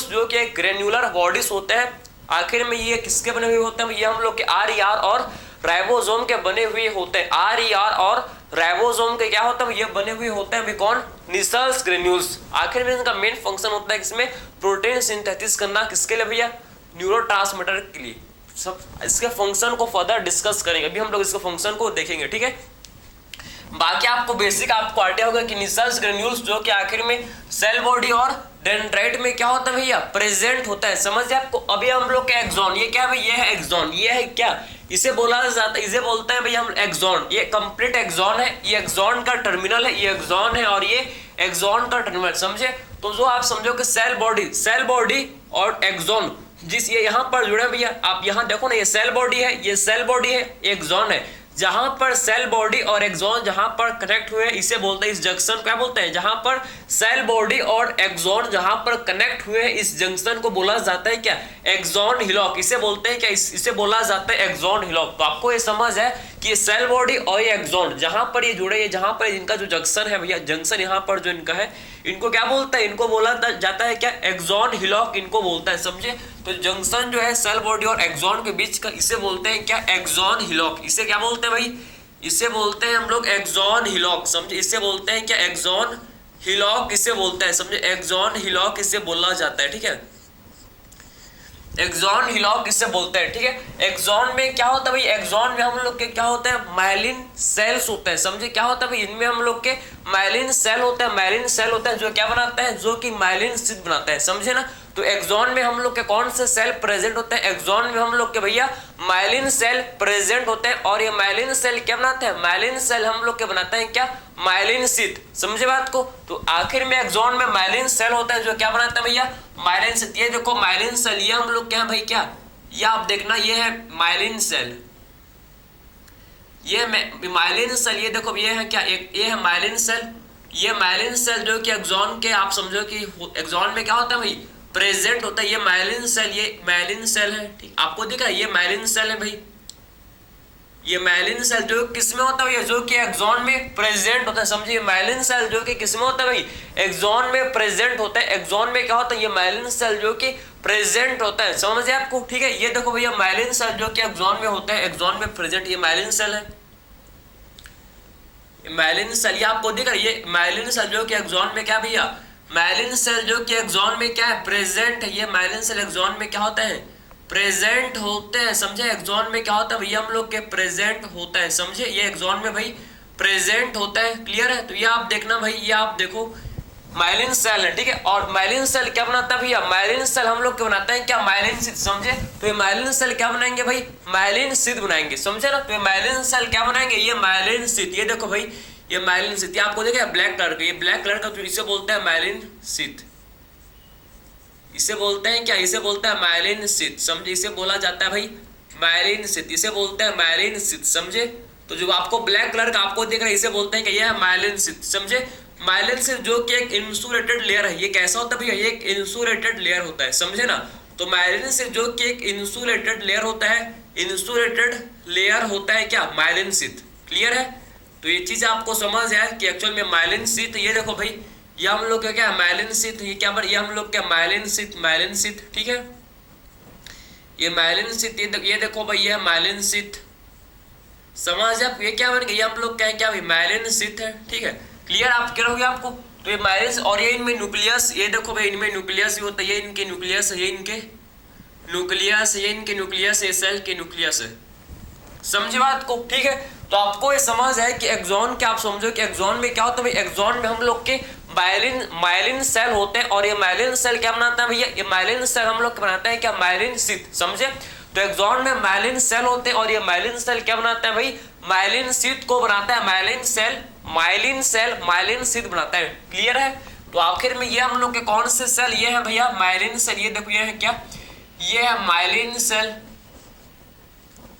Speaker 1: जो कि ग्रेन्युलर बॉडीज होते हैं। आखिर में ये किसके बने हुए होते हैं? ये हम लोग के RER और राइबोसोम के बने हुए होते हैं। RER और राइबोसोम के क्या होता है? ये बने हुए होते हैं। कौन? निसेल्स ग्रेन्यूल्स। आखिर में इनका मेन फंक्शन होता है इसमें प्रोटीन सिंथेसिस करना। किसके लिए भैया? न्यूरोट्रांसमीटर के लिए। सब इसके फंक्शन को फर्दर डिस्कस करेंगे। अभी हम लोग इसके फंक्शन को देखेंगे, ठीक है। बाकी आपको बेसिक आपको आइडिया होगा कि निसेल्स ग्रेन्यूल्स जो कि आखिर में सेल बॉडी और डेंड्राइट में क्या होता है भैया? प्रेजेंट होता है, समझ आपको। अभी हम लोग के एक्सॉन, ये क्या है भाई? ये है एक्सॉन। ये है क्या? इसे बोला जाता है, इसे बोलते हैं भैया हम एक्सॉन। ये कंप्लीट एक्सॉन है। ये एक्सॉन का टर्मिनल है, ये एक्सॉन है और ये एक्सॉन का टर्मिनल, समझे। तो जो आप समझो कि सेल बॉडी और एक्सॉन जिस ये यहाँ पर जुड़े भैया, आप यहाँ देखो ना, ये सेल बॉडी है, ये सेल बॉडी है, एक्सॉन है। जहां पर सेल बॉडी और एक्सॉन जहां पर कनेक्ट हुए, इसे बोलते हैं, इस जंक्शन क्या बोलते हैं? जहां पर सेल बॉडी और एक्सॉन जहां पर कनेक्ट हुए, इस जंक्शन को बोला जाता है क्या? Axon hillock. इसे बोलते हैं क्या? इसे बोला जाता है एक्सॉन हिलॉक। तो आपको ये समझ है कि ये सेल बॉडी और ये एक्सॉन जहां पर ये जुड़े, जहां पर इनका जो जंक्शन है भैया, जंक्शन यहाँ पर जो इनका है, इनको क्या बोलता है? इनको बोला जाता है क्या? एक्सॉन हिलॉक इनको बोलता है, समझे। तो जंक्शन जो है सेल बॉडी और एक्सॉन के बीच का, इसे बोलते हैं क्या? Axon hillock. इसे क्या बोलते हैं भाई? इसे बोलते हैं हम लोग एक्सॉन हिलॉक, समझे। इसे बोलते हैं क्या? एक्सॉन हिलॉक इसे बोलते हैं, समझे। एक्सॉन हिलॉक इसे बोला जाता है, ठीक है। एक्सॉन हिलॉक इसे बोलते हैं, ठीक है। एक्सॉन में क्या होता है भाई? एक्सॉन में हम लोग के क्या होता है? माइलिन सेल्स होते हैं, समझे। क्या होता है भाई? इनमें हम लोग के माइलिन सेल होते हैं। माइलिन सेल होते हैं जो क्या बनाते हैं? जो कि माइलिन शीथ बनाते हैं, समझे ना। तो एक्सॉन में हम लोग के कौन से सेल प्रेजेंट होते हैं? एक्सॉन में हम लोग के भैया माइलिन सेल प्रेजेंट होते हैं। और ये माइलिन सेल क्या बनाते हैं? माइलिन सेल हम लोग के बनाते हैं क्या? माइलिन शीथ, समझे बात को। तो आखिर में एक्सॉन में माइलिन सेल होते हैं जो क्या बनाते हैं भैया? Myelin sheath. ये देखो माइलिन सेल, ये हम लोग क्या है भाई? क्या ये आप देखना, ये है माइलिन सेल। ये माइलिन सेल, ये देखो ये है क्या? ये है माइलिन सेल। ये माइलिन सेल जो कि एक्सॉन के, आप समझो कि एक्सॉन में क्या होता है भाई? प्रेजेंट होता है। ये माइलिन सेल है, ठीक। आपको दिख रहा है? ये माइलिन सेल है भाई। ये माइलिन सेल जो किस में होता है भैया, जो कि एक्सॉन में प्रेजेंट होता है। समझिए माइलिन सेल जो कि किस में होता है भाई, एक्सॉन में प्रेजेंट होता है। एक्सॉन में क्या होता है, ये माइलिन सेल जो कि प्रेजेंट होता है। समझ गए आपको, ठीक है। ये देखो भैया माइलिन सेल जो कि एक्सॉन में होता है, एक्सॉन में प्रेजेंट, ये माइलिन सेल है। माइलिन सेल ये आपको दिख रहा है, ये माइलिन सेल जो कि एक्सॉन में क्या भैया, माइलिन सेल जो कि एक्सॉन में क्या है, प्रेजेंट है। ये माइलिन सेल एक्सॉन में क्या होता है, प्रेजेंट होते हैं। समझे, एक्सॉन में क्या होता है भैया हम लोग के प्रेजेंट होता है। समझे, ये एक्सॉन में भाई प्रेजेंट होता है। क्लियर है। तो ये आप देखना भाई, ये आप देखो माइलिन सेल है, ठीक है। और माइलिन सेल क्या बनाता है भैया, माइलिन सेल हम लोग क्या बनाते हैं, क्या माइलिन शीथ। समझे, तो ये माइलिन सेल क्या बनाएंगे भाई, माइलिन शीथ बनाएंगे। समझे ना, तो ये माइलिन सेल क्या बनाएंगे, ये माइलिन शीथ। ये देखो भाई ये माइलिन शीथ, आपको देखा ब्लैक कलर का, ये ब्लैक कलर का, तो इसे बोलते हैं माइलिन शीथ। इसे बोलते हैं क्या, इसे बोलते हैं माइलिन शीथ। समझे, इसे बोला जाता है भाई माइलिन शीथ, इसे बोलते हैं माइलिन शीथ। समझे, तो जो आपको ब्लैक कलर का आपको दिख रहा है, इसे बोलते हैं कि यह है माइलिन शीथ। समझे, माइलिन शीथ जो कि एक इंसुलेटेड लेयर है। ये कैसा होता है भैया, ये एक इंसुलेटेड लेयर होता है। समझे ना, तो माइलिन शीथ जो कि एक इंसुलेटेड लेयर होता है, इंसुलेटेड लेयर होता है क्या, माइलिन शीथ। क्लियर है। तो ये चीज आपको समझ आया कि एक्चुअल में माइलिन शीथ, ये देखो भाई ये हम लोग का क्या माइलिन शीथ, ये क्या ये हम लोग क्या माइलिन शीथ, माइलिन शीथ, ठीक है। ये माइलिन शीथ, ये देखो भाई ये माइलिन शीथ। समझ आप, ये क्या बन गया, ये हम लोग क्या है, क्या भाई माइलिन शीथ है, ठीक है। क्लियर आप क्या हो गया आपको। तो ये माइलिन, और ये इनमें न्यूक्लियस, ये देखो भाई इनमें न्यूक्लियस भी होता है, ये इनके न्यूक्लियस है, ये इनके न्यूक्लियस, ये इनके न्यूक्लियस, ये सेल के न्यूक्लियस है। समझे बात को, ठीक है। तो आपको ये समझ है कि एक्सॉन क्या, आप समझो कि एक्सॉन में क्या होता है, एक्सॉन में हम लोग के माइलिन सेल होते हैं। और ये माइलिन सेल क्या बनाता है भैया, ये माइलिन सेल हम लोग बनाते हैं क्या, माइलिन शीथ। समझे, तो एक्सॉन में माइलिन सेल होते हैं, और ये माइलिन सेल क्या बनाता है भाई, माइलिन शीथ को बनाता है, माइलिन सेल माइलिन शीथ बनाता है। क्लियर है। तो आखिर में ये हम लोग के कौन से सेल, ये है भैया माइलिन सेल। ये देखो ये है क्या, ये है माइलिन सेल,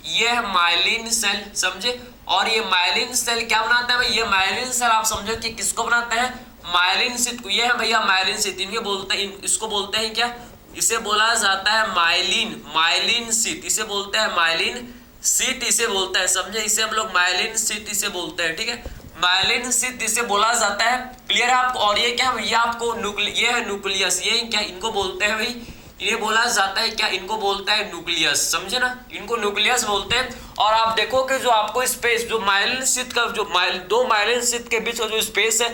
Speaker 1: ये है माइलिन सेल। समझे, और ये माइलिन सेल क्या बनाता है भाई, ये माइलिन सेल आप समझो कि किसको बनाता है, माइलिन शीथ को। ये है भैया माइलिन शीथ, इनके बोलते हैं, इसको बोलते हैं क्या, इसे बोला जाता है माइलिन शीथ, इसे बोलते हैं माइलिन शीथ, इसे बोलते हैं। समझे, इसे हम लोग माइलिन शीथ इसे बोलते हैं, ठीक है। माइलिन शीथ इसे बोला जाता है। क्लियर है आपको। और ये क्या है, ये आपको ये है न्यूक्लियस, ये क्या इनको बोलते हैं भाई, ये बोला जाता है क्या, इनको बोलता है न्यूक्लियस। समझे ना, इनको न्यूक्लियस बोलते हैं। और आप देखो कि जो आपको स्पेस, जो माइलिन शीथ का जो दो माइलिन शीथ के बीच का जो स्पेस है,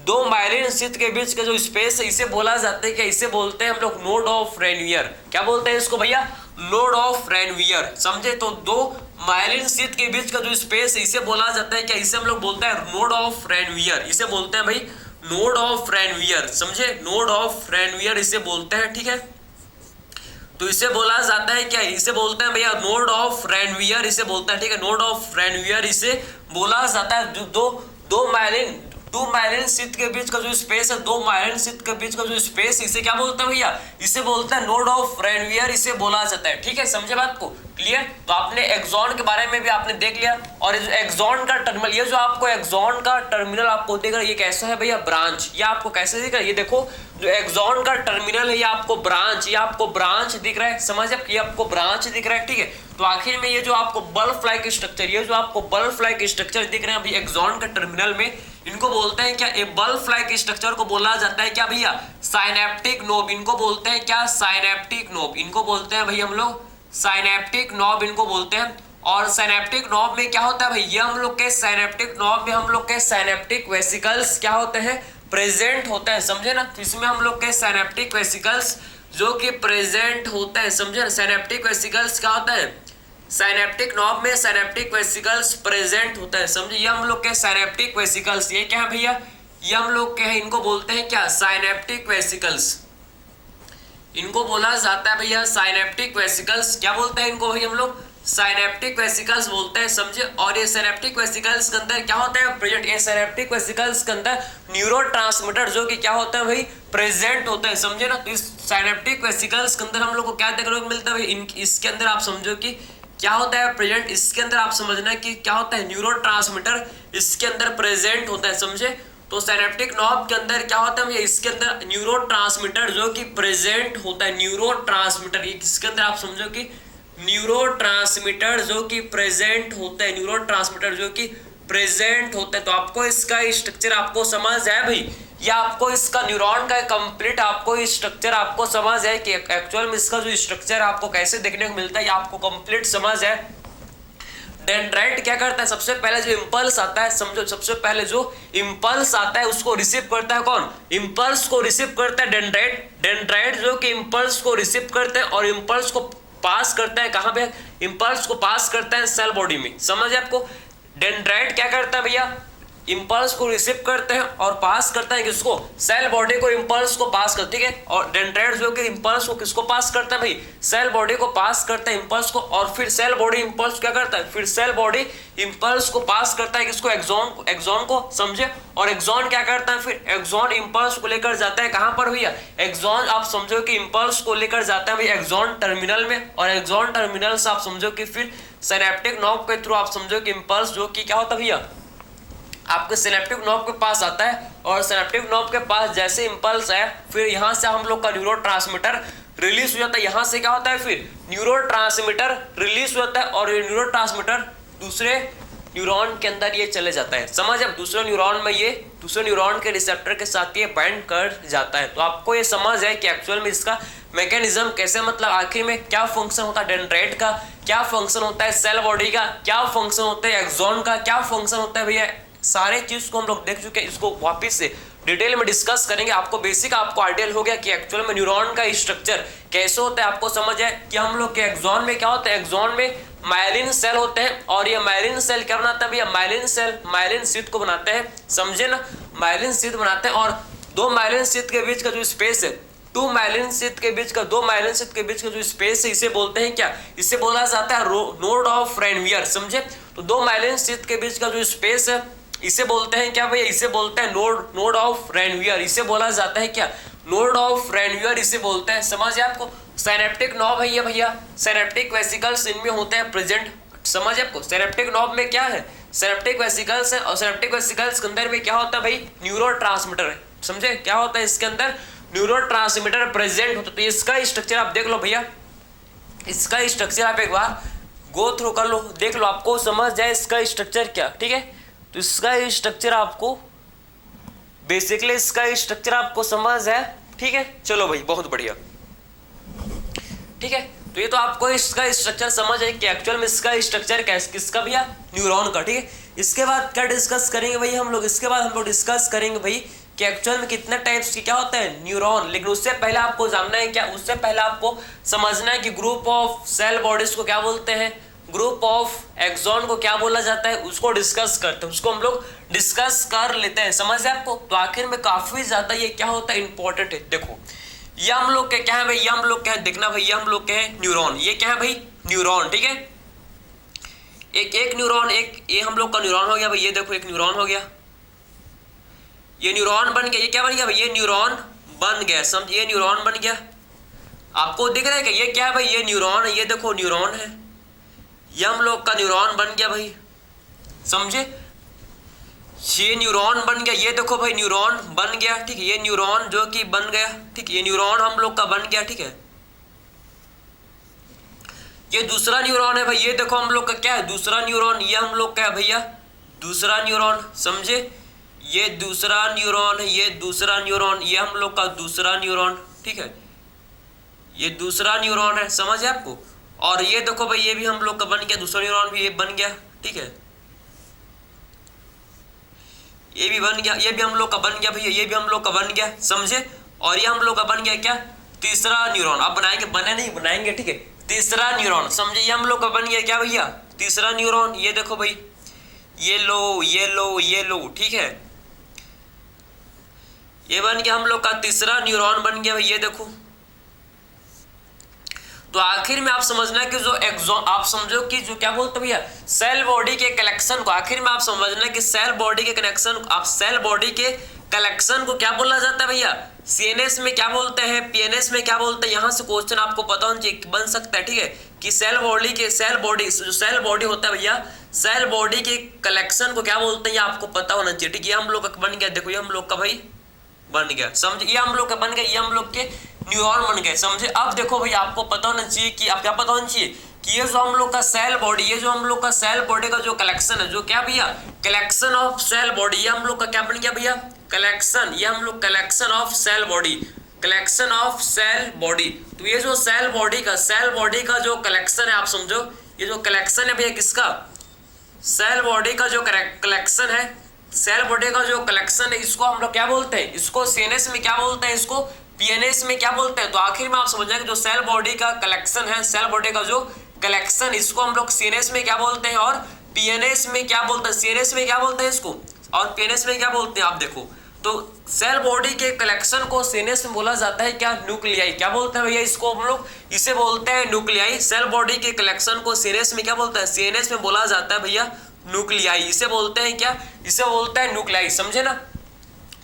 Speaker 1: दो माइलिन शीथ के बीच का जो स्पेस है, इसे बोला जाता है क्या, इसे बोलते हैं हम लोग नोड ऑफ रेनवियर। क्या बोलते हैं इसको भैया, नोड ऑफ रेनवियर। समझे, तो दो माइलिन शीथ के बीच का जो स्पेस है, इसे बोला जाता है क्या, इसे हम लोग बोलते हैं नोड ऑफ रेनवियर, इसे बोलते हैं भाई नोड ऑफ रेनवियर। समझे, नोड ऑफ रेनवियर इसे बोलते हैं, ठीक है। तो इसे बोला जाता है क्या, इसे बोलते हैं भैया नोड ऑफ रेनवियर, इसे बोलते हैं, ठीक है। नोड ऑफ रेनवियर इसे बोला जाता है। दो माइलिन शीथ के बीच का जो स्पेस है, दो माइलिन शीथ के बीच का जो स्पेस, इसे क्या बोलते हैं भैया, इसे बोलते हैं नोड ऑफ रेनवियर, इसे बोला जाता है, ठीक है। समझे बात को। क्लियर। तो आपने एक्सॉन के बारे में भी आपने देख लिया। और एक्सॉन का टर्मिनल, ये जो आपको एक्सॉन का टर्मिनल आपको दिख रहा है, ये कैसा है भैया, ब्रांच। ये आपको कैसे दिख रहा है, ये देखो जो एक्सॉन का टर्मिनल है, ये आपको ब्रांच, ये आपको ब्रांच दिख रहा है। समझ, ये आपको ब्रांच दिख रहा है, ठीक है। तो आखिर में ये जो आपको बल्ब लाइक स्ट्रक्चर, ये जो आपको बल्ब लाइक स्ट्रक्चर दिख रहे हैं अभी एक्सॉन का टर्मिनल में, इनको बोलते हैं क्या, एक बल्ब लाइक स्ट्रक्चर को बोला जाता है क्या भैया, साइनेप्टिक नोब। इनको बोलते हैं क्या, साइनेप्टिक नोब। इनको बोलते हैं भाई हम लोग साइनेप्टिक नोब, इनको बोलते हैं। और साइनेप्टिक नोब में क्या होता है भाई, ये हम लोग के साइनेप्टिक नोब में हम लोग के साइनेप्टिक वेसिकल्स क्या होते हैं, प्रेजेंट होता है। समझे ना, तो इसमें हम लोग के साइनेप्टिक वेसिकल्स जो कि प्रेजेंट होता है। समझे ना, साइनेप्टिक वेसिकल्स क्या होता है, साइनेप्टिक नॉब में साइनेप्टिक वेसिकल्स प्रेजेंट होता है। समझे, ये हम लोग के साइनेप्टिक वेसिकल्स, ये क्या है भैया, ये हम लोग के हैं, इनको बोलते हैं क्या, साइनेप्टिक वेसिकल्स। इनको बोला जाता है भैया साइनेप्टिक वेसिकल्स। क्या बोलते हैं इनको भाई हम लोग, साइनेप्टिक वेसिकल्स बोलते हैं। समझे, और ये साइनेप्टिक वेसिकल्स के अंदर क्या होता है, प्रेजेंट। ये साइनेप्टिक वेसिकल्स के अंदर न्यूरोट्रांसमीटर जो कि क्या होता है भाई, प्रेजेंट होता है। समझे ना, तो इस साइनेप्टिक वेसिकल्स के अंदर हम लोग को क्या देखने को मिलता है भाई, इसके अंदर आप समझो कि क्या होता है प्रेजेंट। इसके अंदर आप समझना कि क्या होता है, न्यूरोट्रांसमीटर इसके अंदर प्रेजेंट होता है। समझे, तो साइनेप्टिक नॉब के अंदर क्या होता है, इसके अंदर न्यूरोट्रांसमीटर जो कि प्रेजेंट होता है, न्यूरोट्रांसमीटर। ये किसके अंदर आप समझो कि न्यूरोट्रांसमीटर जो कि प्रेजेंट होते हैं, न्यूरोट्रांसमीटर जो कि प्रेजेंट होते हैं। तो आपको इसका स्ट्रक्चर आपको समझ है भाई, या आपको इसका न्यूरॉन का कंप्लीट आपको स्ट्रक्चर आपको समझ है कि एक्चुअल में इसका जो स्ट्रक्चर आपको कैसे देखने को मिलता है, आपको कंप्लीट समझ है। डेंड्राइट क्या करता है, सबसे पहले जो इंपल्स आता है, समझो सबसे पहले जो इंपल्स आता है उसको रिसीव करता है कौन, इंपल्स को रिसीव करता है डेंड्राइट। डेंड्राइट जो कि इंपल्स को रिसीव करता है और इंपल्स को पास करता है कहां पे, इंपल्स को पास करता है सेल बॉडी में। समझ है आपको, डेंड्राइट क्या करता है भैया, इंपल्स को रिसीव करते हैं और पास करता है किसको, सेल बॉडी को इंपल्स को पास करता है, ठीक है। और डेंड्राइट जो कि इंपल्स को किसको पास करता है भाई, सेल बॉडी को पास करता है इंपल्स को, और फिर सेल बॉडी इंपल्स क्या करता है, फिर सेल बॉडी इंपल्स को पास करता है किसको, एक्सॉन को, समझे। और एक्सॉन क्या करता है, फिर एक्सॉन इंपल्स को लेकर जाता है कहां पर भैया, एक्सॉन आप समझो कि इंपल्स को लेकर जाता है भैया एक्सॉन टर्मिनल में, और एक्सॉन टर्मिनल से आप समझो कि फिर सिनेप्टिक नॉब के थ्रू आप समझो कि इंपल्स जो कि क्या होता है भैया आपके सिनेप्टिक नॉब के पास आता है, और सिनेप्टिक नॉब के पास जैसे इंपल्स है फिर यहां से हम लोग का न्यूरोट्रांसमीटर रिलीज हो जाता है। यहां से क्या होता है, फिर न्यूरोट्रांसमीटर रिलीज होता है और ये न्यूरोट्रांसमीटर दूसरे न्यूरॉन के अंदर ये चले जाता है। समझ, अब दूसरे न्यूरॉन में ये दूसरे न्यूरॉन के रिसेप्टर के साथ ये बाइंड कर जाता है। तो आपको ये समझ है कि एक्चुअल में इसका मैकेनिज्म कैसे, मतलब आखिर में क्या फंक्शन होता है डेंड्राइट का, क्या फंक्शन होता है सेल बॉडी का, क्या फंक्शन होता है एक्सॉन का, क्या फंक्शन होता है भैया, सारे चीज को हम लोग देख चुके हैं। इसको वापस से डिटेल में डिस्कस करेंगे। आपको बेसिक आपको आइडियल हो गया कि एक्चुअल में न्यूरॉन का स्ट्रक्चर कैसे होता है। आपको समझ है कि हम लोग के एक्सॉन में क्या होता है, एक्सॉन में माइलिन सेल होते हैं, और ये माइलिन सेल क्या बनाता है भैया, माइलिन सेल माइलिन शीथ को बनाते हैं, समझे ना, माइलिन शीथ बनाते हैं। और दो माइलिन शीथ के बीच का जो स्पेस है, दो माइलिन शीथ के बीच का जो स्पेस है, इसे बोलते हैं क्या, इसे बोला जाता है नोड ऑफ रेनवियर, समझे। तो दो माइलिन शीथ के बीच का जो स्पेस है इसे बोलते हैं क्या भैया, इसे बोलते हैं नोड ऑफ रेनवियर, इसे बोला जाता है क्या, नोड ऑफ रेनवियर इसे बोलते हैं। समझ आपको, सिनेप्टिक नॉब है ये भैया, सिनेप्टिक वेसिकल्स इनमें होते हैं प्रेजेंट। समझ आपको, सिनेप्टिक नॉब में क्या है, सिनेप्टिक वेसिकल्स है, और सिनेप्टिक वेसिकल्स के अंदर में क्या होता है भाई, न्यूरोट्रांसमीटर है, समझे। क्या होता है इसके अंदर, न्यूरोट्रांसमीटर प्रेजेंट होता है। तो इसका स्ट्रक्चर आप देख लो भैया, इसका स्ट्रक्चर आप एक बार गो थ्रू कर लो, देख लो, आपको समझ जाए इसका स्ट्रक्चर क्या, ठीक है। तो इसका स्ट्रक्चर आपको बेसिकली इसका स्ट्रक्चर आपको समझ है, ठीक है। चलो भाई बहुत बढ़िया, ठीक है। तो ये तो आपको इसका स्ट्रक्चर समझ है कि एक्चुअल में इसका स्ट्रक्चर कैसे, किसका भैया, न्यूरॉन का, ठीक है। इसके बाद क्या डिस्कस करेंगे भाई हम लोग, इसके बाद हम लोग डिस्कस करेंगे भाई कि एक्चुअल में कितने टाइप्स की क्या होता है न्यूरॉन। लेकिन उससे पहले आपको जानना है क्या, उससे पहले आपको समझना है कि ग्रुप ऑफ सेल बॉडीज को क्या बोलते हैं, ग्रुप ऑफ एक्सॉन को क्या बोला जाता है, उसको डिस्कस करते हैं, उसको हम लोग डिस्कस कर लेते हैं। समझ है आपको। तो आखिर में काफी ज्यादा ये क्या होता है, इंपॉर्टेंट है। देखो ये हम लोग के क्या है भाई, ये हम लोग क्या है, देखना भाई, ये हम लोग क्या है, न्यूरॉन, ये क्या है भाई, न्यूरॉन, ठीक है। एक न्यूरॉन, एक ये हम लोग का न्यूरॉन हो गया भाई, ये देखो एक न्यूरॉन हो गया, ये न्यूरॉन बन गया, ये क्या बन गया भाई, ये न्यूरॉन बन गया, समझ, ये न्यूरॉन बन गया। आपको दिख रहा है कि ये क्या है भाई, ये न्यूरॉन है, ये देखो न्यूरॉन है, ये हम लोग का न्यूरॉन बन गया भाई, समझे। ये न्यूरॉन बन गया, ये देखो भाई न्यूरॉन बन गया, ठीक है। ये न्यूरॉन जो कि बन गया, ठीक है, ये न्यूरॉन हम लोग का बन गया, ठीक है। ये दूसरा न्यूरॉन है भाई, ये देखो हम लोग का क्या है, दूसरा न्यूरॉन, ये हम लोग का है भैया दूसरा न्यूरॉन, समझे। ये दूसरा न्यूरॉन है, ये दूसरा न्यूरॉन, ये हम लोग का दूसरा न्यूरॉन, ठीक है, ये दूसरा न्यूरॉन है, समझ है आपको। और ये देखो भाई ये भी हम लोग का बन गया, दूसरा न्यूरॉन भी ये बन गया, ठीक है, ये भी बन गया, ये भी हम लोग का बन गया भैया, ये भी हम लोग का बन गया, समझे। और ये हम लोग का बन गया क्या, तीसरा न्यूरॉन। अब बनाएंगे, बने नहीं बनाएंगे, ठीक है, तीसरा न्यूरॉन, समझे। ये हम लोग का बन गया क्या भैया, तीसरा न्यूरॉन। ये देखो भाई, ये लो ये लो ये लो, ठीक है, ये बन गया हम लोग का तीसरा न्यूरॉन बन गया भाई, ये देखो। तो आखिर में आप समझना कि जो एक्सॉन, आप समझो कि जो क्या बोलते भैया, सेल बॉडी के कलेक्शन को, आखिर में आप समझना कि सेल बॉडी के कनेक्शन, आप सेल बॉडी के कलेक्शन को क्या बोला जाता है भैया, सीएनएस में क्या बोलते हैं, पीएनएस में क्या बोलते हैं। यहां से क्वेश्चन आपको पता होना चाहिए, बन सकता है, ठीक है, कि सेल बॉडी के जो सेल बॉडी होता है भैया, सेल बॉडी के कलेक्शन को क्या बोलते हैं, ये आपको पता होना चाहिए, ठीक है। ये हम लोग का बन गया, देखो ये हम लोग का भाई बन गया, समझे, ये हम लोग का बन गया, ये हम लोग के न्यूरॉन बन गए, समझे। अब देखो भाई आपको पता होना चाहिए कि आप क्या पता होना चाहिए कि ये जो हम लोग का सेल बॉडी, ये जो हम लोग का सेल बॉडी का जो कलेक्शन है, जो क्या भैया कलेक्शन ऑफ सेल बॉडी, ये हम लोग का क्या बन गया भैया कलेक्शन, ये हम लोग collection of cell body, collection of cell body. तो ये जो सेल बॉडी का जो कलेक्शन है, आप समझो ये जो कलेक्शन है भैया किसका, सेल बॉडी का जो कलेक्शन है, सेल बॉडी का जो कलेक्शन है, इसको हम लोग क्या बोलते हैं, इसको सीएनएस में क्या बोलते हैं, इसको पीएनएस में क्या बोलते हैं। तो आखिर में आप समझ जाएंगे जो सेल बॉडी का कलेक्शन है, सेल बॉडी का जो कलेक्शन, इसको हम लोग सीएनएस में क्या बोलते हैं और पीएनएस में क्या बोलते हैं, सीएनएस में क्या बोलते हैं इसको और पीएनएस में क्या बोलते हैं। आप देखो तो सेल बॉडी के कलेक्शन को सीएनएस में बोला जाता है क्या, न्यूक्लियाई। क्या बोलते हैं भैया इसको हम लोग, इसे बोलते हैं न्यूक्लियाई। सेल बॉडी के कलेक्शन को सीएनएस में क्या बोलते हैं, सीएनएस में बोला जाता है भैया न्यूक्लियाई। इसे बोलते हैं क्या, इसे बोलते हैं न्यूक्लियाई, समझे ना।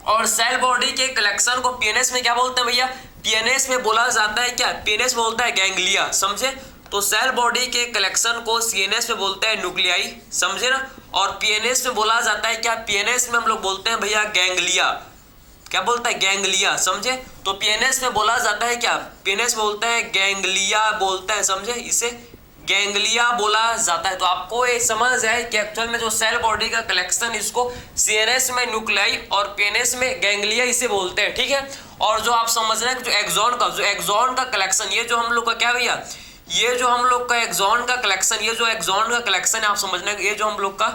Speaker 1: और सेल बॉडी के कलेक्शन को पीएनएस में क्या बोलते हैं भैया, पीएनएस में बोला जाता है क्या, पीएनएस में बोलता है गैंग्लिया, समझे। तो सेल बॉडी के कलेक्शन को सीएनएस में बोलते हैं न्यूक्लियाई, समझे ना। और पीएनएस में बोला जाता है क्या, पीएनएस में हम लोग बोलते हैं भैया गैंग्लिया। क्या बोलता है, गैंग्लिया, समझे। तो पीएनएस में बोला जाता है क्या, पीएनएस में बोलते हैं गैंग्लिया बोलता है, समझे, इसे गैंग्लिया बोला जाता है। तो आपको ये समझ है कि एक्चुअल में जो सेल बॉडी का कलेक्शन, इसको सीएनएस में न्यूक्लियाई और पीएनएस में गैंग्लिया इसे बोलते हैं, ठीक है। और जो आप समझ रहे हैं जो एक्सॉन का कलेक्शन, ये जो हम लोग का क्या भैया, ये जो हम लोग का एक्सॉन का कलेक्शन, ये जो एक्सॉन का कलेक्शन है, आप समझना है ये जो हम लोग का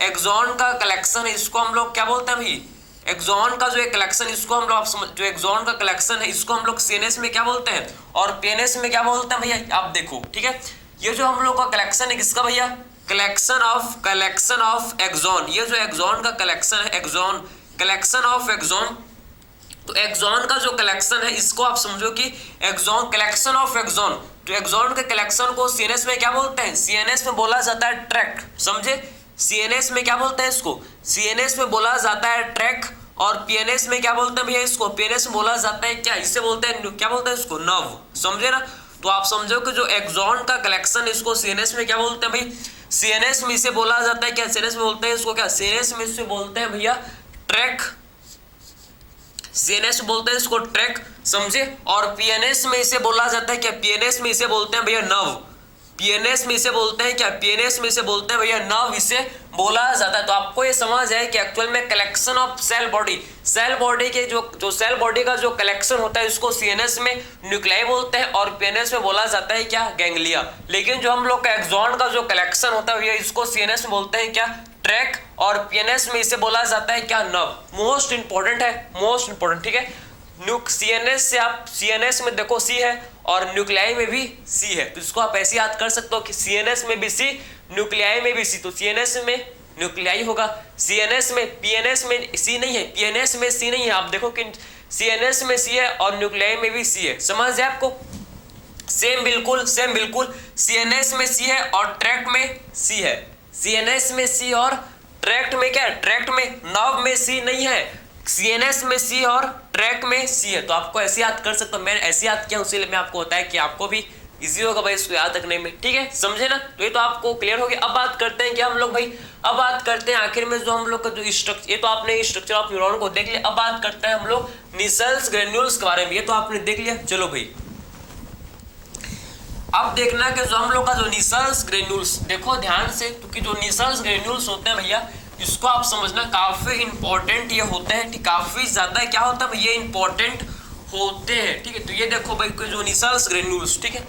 Speaker 1: एक्सॉन का कलेक्शन है, इसको हम लोग क्या बोलते हैं भाई, एक्सॉन का जो एक कलेक्शन, इसको हम लोग जो एक्सॉन का कलेक्शन है, इसको हम लोग सीएनएस में क्या बोलते हैं और पीएनएस में क्या बोलते हैं भैया। आप देखो, ठीक है, ये जो हम लोग का कलेक्शन है किसका भैया, कलेक्शन ऑफ एक्सॉन। ये जो एक्सॉन का कलेक्शन है, एक्सॉन कलेक्शन ऑफ एक्सॉन, तो एक्सॉन का जो कलेक्शन है, इसको आप समझो कि एक्सॉन कलेक्शन ऑफ एक्सॉन, तो एक्सॉन के कलेक्शन को सीएनएस में क्या बोलते हैं, सीएनएस में बोला जाता है ट्रैक, समझे। सीएनएस में क्या बोलते हैं इसको, सीएनएस में बोला जाता है ट्रैक। और पीएनएस में क्या बोलते हैं भैया इसको, पीएनएस में बोला जाता है क्या, इसे बोलते हैं क्या बोलते हैं इसको, नर्व, समझे ना। तो आप समझो कि जो एक्सॉन का कलेक्शन, इसको सीएनएस में क्या बोलते हैं भाई, सीएनएस में इसे बोला जाता है क्या, सीएनएस में बोलते हैं इसको क्या, सीएनएस में इसे बोलते हैं भैया ट्रैक, सीएनएस बोलते हैं इसको ट्रैक, समझे। और पीएनएस में इसे बोला जाता है क्या, पीएनएस में इसे बोलते हैं भैया नर्व, पीएनएस में इसे बोलते हैं क्या, पीएनएस में इसे बोलते हैं भैया नर्व, इसे बोला जाता है। तो आपको ये समझ है कि एक्चुअल में कलेक्शन ऑफ सेल बॉडी के जो सेल बॉडी का जो कलेक्शन होता है, इसको सीएनएस में न्यूक्लियाई बोलते हैं और पीएनएस में बोला जाता है क्या, गैंग्लिया। लेकिन जो हम लोग का एक्सॉन का जो कलेक्शन होता है भैया, इसको सीएनएस में बोलते हैं क्या, ट्रैक, और पीएनएस में इसे बोला जाता है क्या, नर्व। मोस्ट इंपॉर्टेंट है, मोस्ट इंपॉर्टेंट, ठीक है। सीएनएस से आप सीएनएस में देखो सी है और न्यूक्लियाई में भी सी है, तो इसको आप ऐसे याद कर सकते हो कि सीएनएस में भी सी, न्यूक्लियाई में भी सी। तो सीएनएस में न्यूक्लियाई होगा, सीएनएस में, पीएनएस में सी नहीं है, पीएनएस में सी नहीं है। आप देखो कि सीएनएस में सी है और न्यूक्लियाई में भी सी है, समझ है आपको। सेम बिल्कुल सीएनएस में सी है और ट्रैक्ट में सी है, सीएनएस में सी और ट्रैक्ट में क्या है, ट्रैक्ट में, नर्व में सी नहीं है, सीएनएस में सी और ट्रैक में सी है। तो आपको ऐसे याद कर सकते हो, मैंने ऐसे याद किया, उसी मैं आपको बताया कि आपको भी इजी होगा भाई इसको याद रखने में, ठीक है, समझे ना। तो ये तो आपको क्लियर हो गया। अब बात करते हैं कि हम लोग भाई, अब बात करते हैं आखिर में जो हम लोग का जो स्ट्रक्चर, ये तो आपने स्ट्रक्चर ऑफ न्यूरॉन को देख लिया। अब बात करते हैं हम लोग निसल्स ग्रेन्यूल्स के बारे में, ये तो आपने देख लिया। चलो भाई अब देखना कि जो हम लोग का जो निसल्स ग्रेन्यूल्स, देखो ध्यान से, क्योंकि जो निसल्स ग्रेन्यूल्स होते हैं भैया, इसको आप समझना काफी इंपॉर्टेंट ये होते हैं, ठीक, काफी ज्यादा क्या होता है ये इंपॉर्टेंट होते हैं, ठीक है। तो ये देखो भाई जो निसल्स ग्रेन्यूल्स, ठीक है,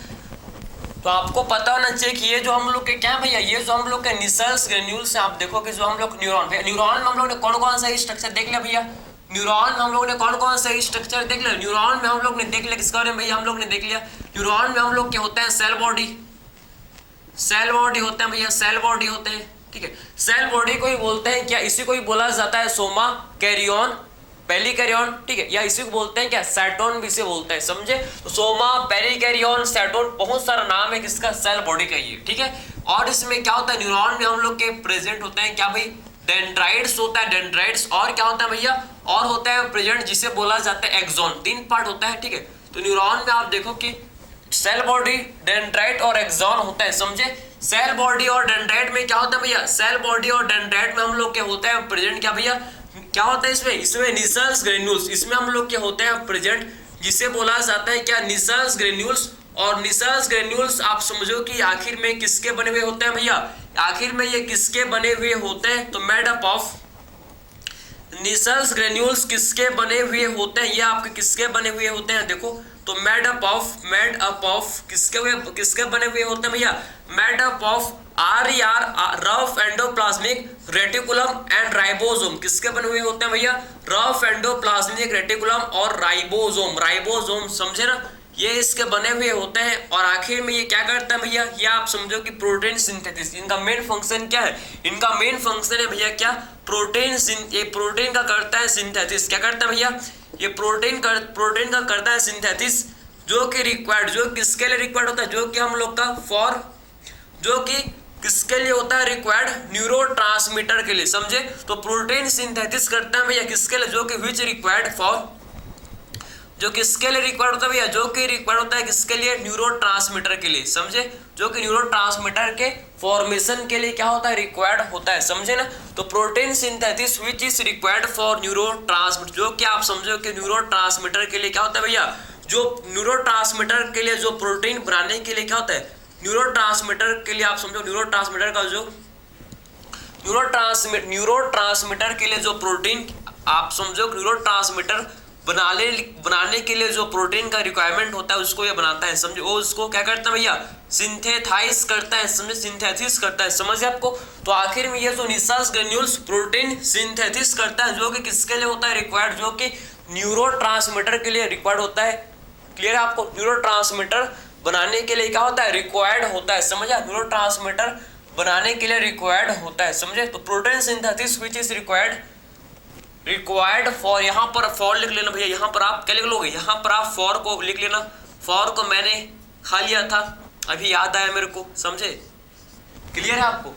Speaker 1: तो आपको पता होना चाहिए कि ये जो हम लोग के क्या भैया, ये जो हम लोग के निसल्स ग्रेन्यूल्स हैं, आप देखो कि जो हम लोग न्यूरॉन में हम लोग ने कौन कौन सा स्ट्रक्चर देख लिया भैया, न्यूरॉन में हम लोग ने कौन कौन सा स्ट्रक्चर देख लिया, न्यूरॉन में हम लोग ने देख लिया, किसके बारे में भैया हम लोग ने देख लिया, न्यूरॉन में हम लोग क्या होते हैं, सेल बॉडी होते हैं भैया, सेल बॉडी होते हैं, ठीक है। सेल बॉडी को ही बोलते हैं क्या, इसी को ही बोला जाता है सोमा कैरियन, पेलिकैरियन, ठीक है, या इसी को बोलते हैं क्या, सैटर्न भी इसे बोलते हैं, समझे। तो सोमा, पेलिकैरियन, सैटर्न, बहुत सारा नाम है किसका, सेल बॉडी का ये, ठीक है। और इसमें क्या होता है, न्यूरॉन में हम लोग के प्रेजेंट होते हैं क्या भाई, डेंड्राइट्स होता है, डेंड्राइट्स, और क्या होता है भैया, और होता है प्रेजेंट जिसे बोला जाता है एक्सॉन, 3 पार्ट होता है, ठीक है। तो न्यूरॉन में आप देखो कि सेल बॉडी, डेंड्राइट और एक्सॉन होता है, समझे। सेल बॉडी और डेंड्राइट में क्या होता है भैया, सेल बॉडी और डेंड्राइट में हम लोग क्या होता है प्रेजेंट, क्या भैया क्या होता है इसमें निसल्स ग्रेन्यूल्स, इसमें हम लोग क्या होते हैं प्रेजेंट जिसे बोला जाता है क्या, निसल्स ग्रेन्यूल्स। और निसल्स ग्रेन्यूल्स आप समझो कि आखिर में किसके बने हुए होते हैं भैया, आखिर में ये किसके बने हुए होते हैं, तो made up of Nissl's granules किसके बने हुए होते हैं, ये आपके किसके बने हुए होते हैं, देखो तो मेड अप ऑफ किसके बने हुए होते हैं भैया, made up of RER rough endoplasmic reticulum and ribosome, किसके बने हुए होते हैं भैया, रफ एंडोप्लाज्मिक रेटिकुलम और राइबोसोम समझे ना, ये इसके बने हुए होते हैं। और आखिर में ये क्या करता है भैया, ये आप समझो कि प्रोटीन सिंथेसिस, इनका मेन फंक्शन क्या है, इनका मेन फंक्शन है भैया क्या, ये प्रोटीन का करता है सिंथेसिस, क्या करता है भैया, ये प्रोटीन का करता है सिंथेसिस, जो कि रिक्वायर्ड, जो किसके लिए रिक्वायर्ड होता है, जो कि हम लोग का जो कि किसके लिए होता है, रिक्वायर्ड न्यूरोट्रांसमीटर के लिए, समझे। तो प्रोटीन सिंथेसिस करता है भैया किसके लिए, जो कि विच रिक्वायर्ड फॉर, जो किसके लिए रिक्वायर्ड होता है भैया, जो कि रिक्वायर्ड होता है किसके लिए, न्यूरोट्रांसमीटर के लिए, समझे, जो कि न्यूरोट्रांसमीटर के फॉर्मेशन के लिए क्या होता है, रिक्वायर्ड होता है, समझे ना। तो protein synthesis which is required for neurotransmitter, जो कि आप समझो कि न्यूरोट्रांसमीटर के लिए क्या होता है भैया, जो न्यूरोट्रांसमीटर के लिए जो प्रोटीन बनाने के लिए क्या होता है, न्यूरोट्रांसमीटर के लिए आप समझो, न्यूरोट्रांसमीटर का जो न्यूरोट्रांसमीटर के लिए जो प्रोटीन आप समझो, न्यूरोट्रांसमीटर बनाने के लिए जो प्रोटीन का रिक्वायरमेंट होता है उसको ये बनाता है, समझे, वो उसको क्या करता है भैया, सिंथेसाइज करता है, समझे, सिंथेसिस करता है, समझ आपको। तो आखिर में ये जो निसल्स ग्रेन्यूल्स प्रोटीन सिंथेसिस करता है, जो कि किसके लिए होता है रिक्वायर्ड, जो कि न्यूरोट्रांसमीटर के लिए रिक्वायर्ड होता है, क्लियर है आपको, न्यूरोट्रांसमीटर बनाने के लिए क्या होता है, रिक्वायर्ड होता है, समझा, न्यूरोट्रांसमीटर बनाने के लिए रिक्वायर्ड होता है, समझे। तो protein synthesis which is required for, यहाँ पर फॉर लिख लेना भैया, यहाँ पर आप क्या लिख लोगे, यहाँ पर आप फॉर को लिख लेना, फॉर को मैंने खा लिया था, अभी याद आया मेरे को, समझे, क्लियर है आपको।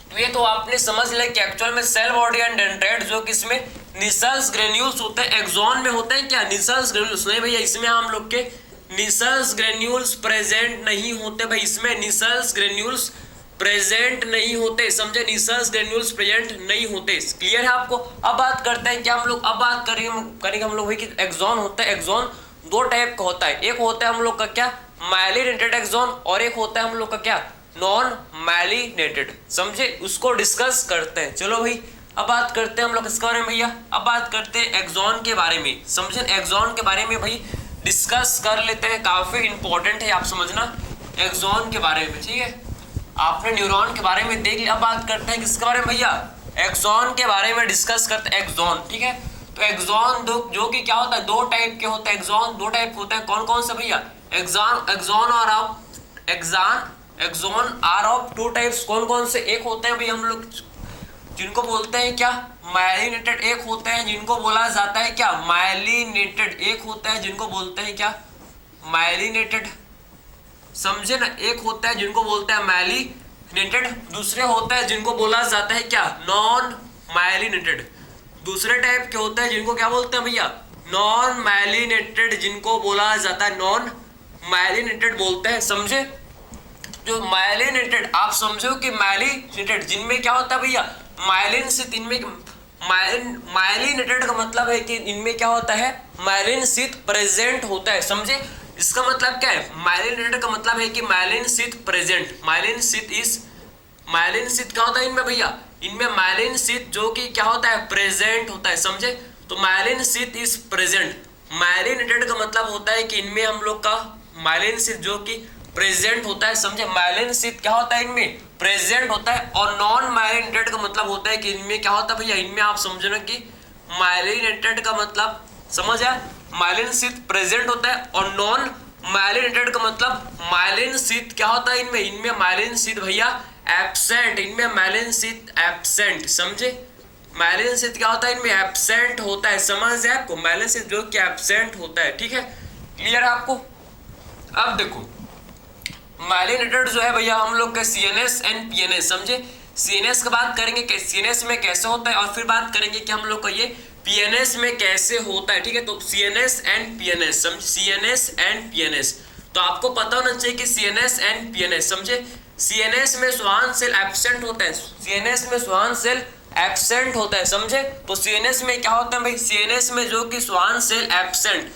Speaker 1: तो ये तो आपने समझ लिया कि एक्चुअल में सेल बॉडी एंड डेंड्राइट जो कि इसमें निसल्स ग्रेन्यूल्स होते हैं, एक्सॉन में होते हैं क्या, निसल्स ग्रेन्यूल्स, नहीं भैया इसमें हम लोग के निसल्स ग्रेन्यूल्स प्रेजेंट नहीं होते भाई, इसमें निसल्स ग्रेन्यूल्स प्रेजेंट नहीं होते, समझे, निसल्स ग्रेन्यूल्स प्रेजेंट नहीं होते, क्लियर है आपको। अब बात करते हैं क्या हम लोग, अब बात करेंगे हम लोग भाई कि एक्सॉन होता है, एक्सॉन दो टाइप का होता है, एक होता है हम लोग का क्या, माइलिनेटेड एक्सॉन, और एक होता है हम लोग का क्या, नॉन माइलिनेटेड, समझे, उसको डिस्कस करते हैं। चलो भाई अब बात करते हैं हम लोग इसके बारे में भैया, अब बात करते हैं एक्सॉन के बारे में, समझे, एक्सॉन के बारे में भाई डिस्कस कर लेते हैं, काफी इंपॉर्टेंट है आप समझना एक्सॉन के बारे में, ठीक है। आपने न्यूरॉन के बारे में देख लिया, अब बात करते हैं किसके बारे में भैया, एक्सॉन के बारे में डिस्कस करते हैं, एक्सॉन, ठीक है। तो एक्सॉन जो कि क्या होता है, दो टाइप के होते हैं, एक्सॉन दो टाइप होते हैं, कौन कौन से भैया, axon are of two types, कौन कौन से, एक होते हैं भैया हम लोग जिनको बोलते हैं क्या, माइलिनेटेड, एक होते हैं जिनको बोला जाता है क्या, माइलिनेटेड, एक होता है जिनको बोलते हैं क्या, माइलिनेटेड, समझे ना, एक होता है जिनको बोलते हैं माइलिनेटेड, दूसरे होता है जिनको बोला जाता है क्या, नॉन माइलिनेटेड, दूसरे टाइप के होते हैं जिनको क्या बोलते हैं भैया, नॉन माइलिनेटेड, जिनको बोला जाता है नॉन माइलिनेटेड बोलते हैं, समझे। जो माइलिनेटेड आप समझो कि माइलिनेटेड जिनमें क्या होता है भैया, माइलिन शीत, इनमें माइलिनेटेड का मतलब है कि इनमें क्या होता है, माइलिन शीत प्रेजेंट होता है, समझे, इसका मतलब क्या है, माइलिनेटेड का मतलब है कि माइलिन शीत प्रेजेंट, माइलिन शीत क्या होता है इनमें भैया, इनमें माइलिन शीत जो कि क्या होता है, प्रेजेंट होता है, समझे। तो माइलिन शीत इज प्रेजेंट, माइलिनेटेड का मतलब होता है कि इनमें हम लोग का माइलिन शीत जो कि प्रेजेंट होता है, समझे, माइलिन शीत क्या होता है इनमें प्रेजेंट होता है, और नॉन माइलिनेटेड का मतलब होता है कि इनमें क्या होता है भैया, इनमें आप समझना कि माइलिनेटेड का मतलब समझ आया, माइलिन शीत प्रेजेंट होता है, और नॉन माइलिनेटेड का मतलब माइलिन शीत क्या होता है इनमें माइलिन शीत भैया एब्सेंट, इनमें माइलिन शीत एब्सेंट, समझे, माइलिन शीत क्या होता है इनमें एब्सेंट होता है, समझ है आपको, माइलिन शीत जो कि एब्सेंट होता है, ठीक है, क्लियर है आपको। अब देखो माइलिनेटेड जो है भैया हम लोग का सीएनएस एंड पीएनएस, समझे, सीएनएस की बात करेंगे कि सीएनएस में कैसे होता है, और फिर बात करेंगे कि हम लोग का ये पीएनएस में कैसे होता है, ठीक है। तो सीएनएस एंड पीएनएस, समझ, सीएनएस एंड पीएनएस, तो आपको पता होना चाहिए कि सीएनएस एंड पीएनएस, समझे, सीएनएस में श्वान सेल एब्सेंट होता है, सीएनएस में श्वान सेल एब्सेंट होता है, समझे। तो सीएनएस में क्या होता है भाई, सीएनएस में जो कि श्वान सेल एब्सेंट,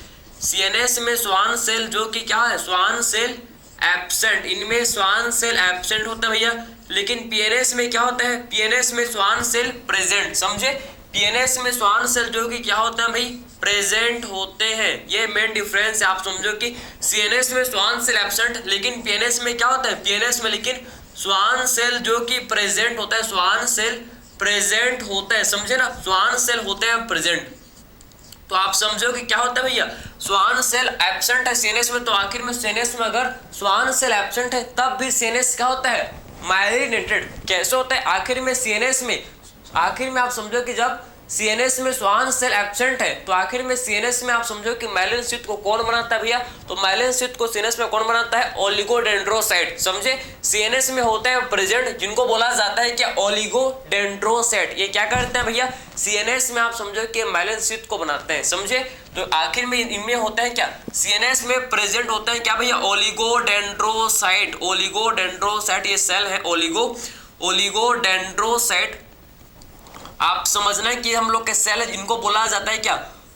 Speaker 1: सीएनएस में श्वान सेल जो कि क्या है, श्वान सेल एब्सेंट, इनमें श्वान सेल एब्सेंट होता है भैया। लेकिन पीएनएस में क्या होता है, पीएनएस में श्वान सेल प्रेजेंट, समझे। पीएनएस में श्वान सेल जो कि क्या होता है भाई, प्रेजेंट होते हैं। ये मेन डिफरेंस है, आप समझो कि सीएनएस में श्वान सेल एब्सेंट, लेकिन पीएनएस में क्या होता है, पीएनएस में लेकिन श्वान सेल जो कि प्रेजेंट होता है, श्वान सेल प्रेजेंट होता है, समझे ना, श्वान सेल होते हैं प्रेजेंट। तो आप समझो कि क्या होता है भैया, श्वान सेल एब्सेंट है सीएनएस में, तो आखिर में सीएनएस में अगर श्वान सेल एब्सेंट है तब भी सीएनएस क्या होता है, माइलिनेटेड। कैसे होता है, आखिर में सीएनएस में, आखिर में आप समझो कि जब सीएनएस में श्वान सेल एब्सेंट है तो आखिर में सीएनएस में आप समझो कि माइलिन शीथ को कौन बनाता है भैया, तो माइलिन शीथ को सीएनएस में कौन बनाता है, ओलिगोडेंड्रोसाइट, समझे। सीएनएस में होता है प्रेजेंट, जिनको बोला जाता है क्या, ओलिगोडेंड्रोसाइट। ये क्या करते हैं भैया, सीएनएस में आप समझो कि माइलिन शीथ को बनाते हैं, समझे। तो आखिर में इनमें होता है क्या, सीएनएस में प्रेजेंट होता है क्या भैया, ओलिगोडेंड्रोसाइट, ओलिगोडेंड्रोसाइट ये सेल है, ओलिगोडेंड्रोसाइट। आप समझना है कि हम लोग के सेल है जिनको बोला जाता है क्या,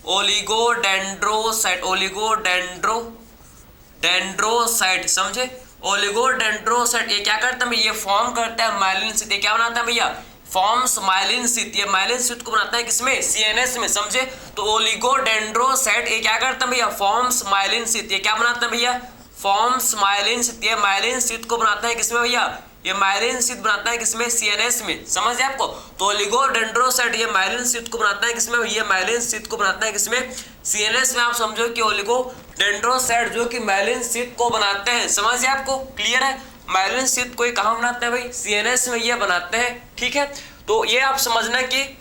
Speaker 1: ओलिगोडेंड्रोसाइट, ओलिगोडेंड्रोसाइट, समझे। ओलिगोडेंड्रोसाइट ये क्या करता है, ये फॉर्म करता है माइलिन शीथ। ये क्या बनाता है भैया, फॉर्म्स माइलिन शीथ। ये माइलिन शीथ को बनाता है किसमें, सीएनएस में, समझे। तो ओलिगोडेंड्रोसाइट ये क्या करता है भैया, फॉर्म्स माइलिन शीथ। ये क्या बनाता है भैया, फॉर्म्स माइलिन शीथ। ये माइलिन शीथ को बनाता है किसमें भैया, ये माइलिन शीथ बनाता है किसमें, सीएनएस में, समझ गए आपको। तो ओलिगोडेंड्रोसाइट ये माइलिन शीथ को बनाता है किसमें, ये माइलिन शीथ को बनाता है किसमें, सीएनएस में। आप समझो कि ओलिगोडेंड्रोसाइट जो कि माइलिन शीथ को बनाते हैं, समझ गए आपको, क्लियर है। माइलिन शीथ को कहाँ बनाते हैं भाई, सीएनएस में ये बनाते हैं, ठीक है। तो ये आप समझना कि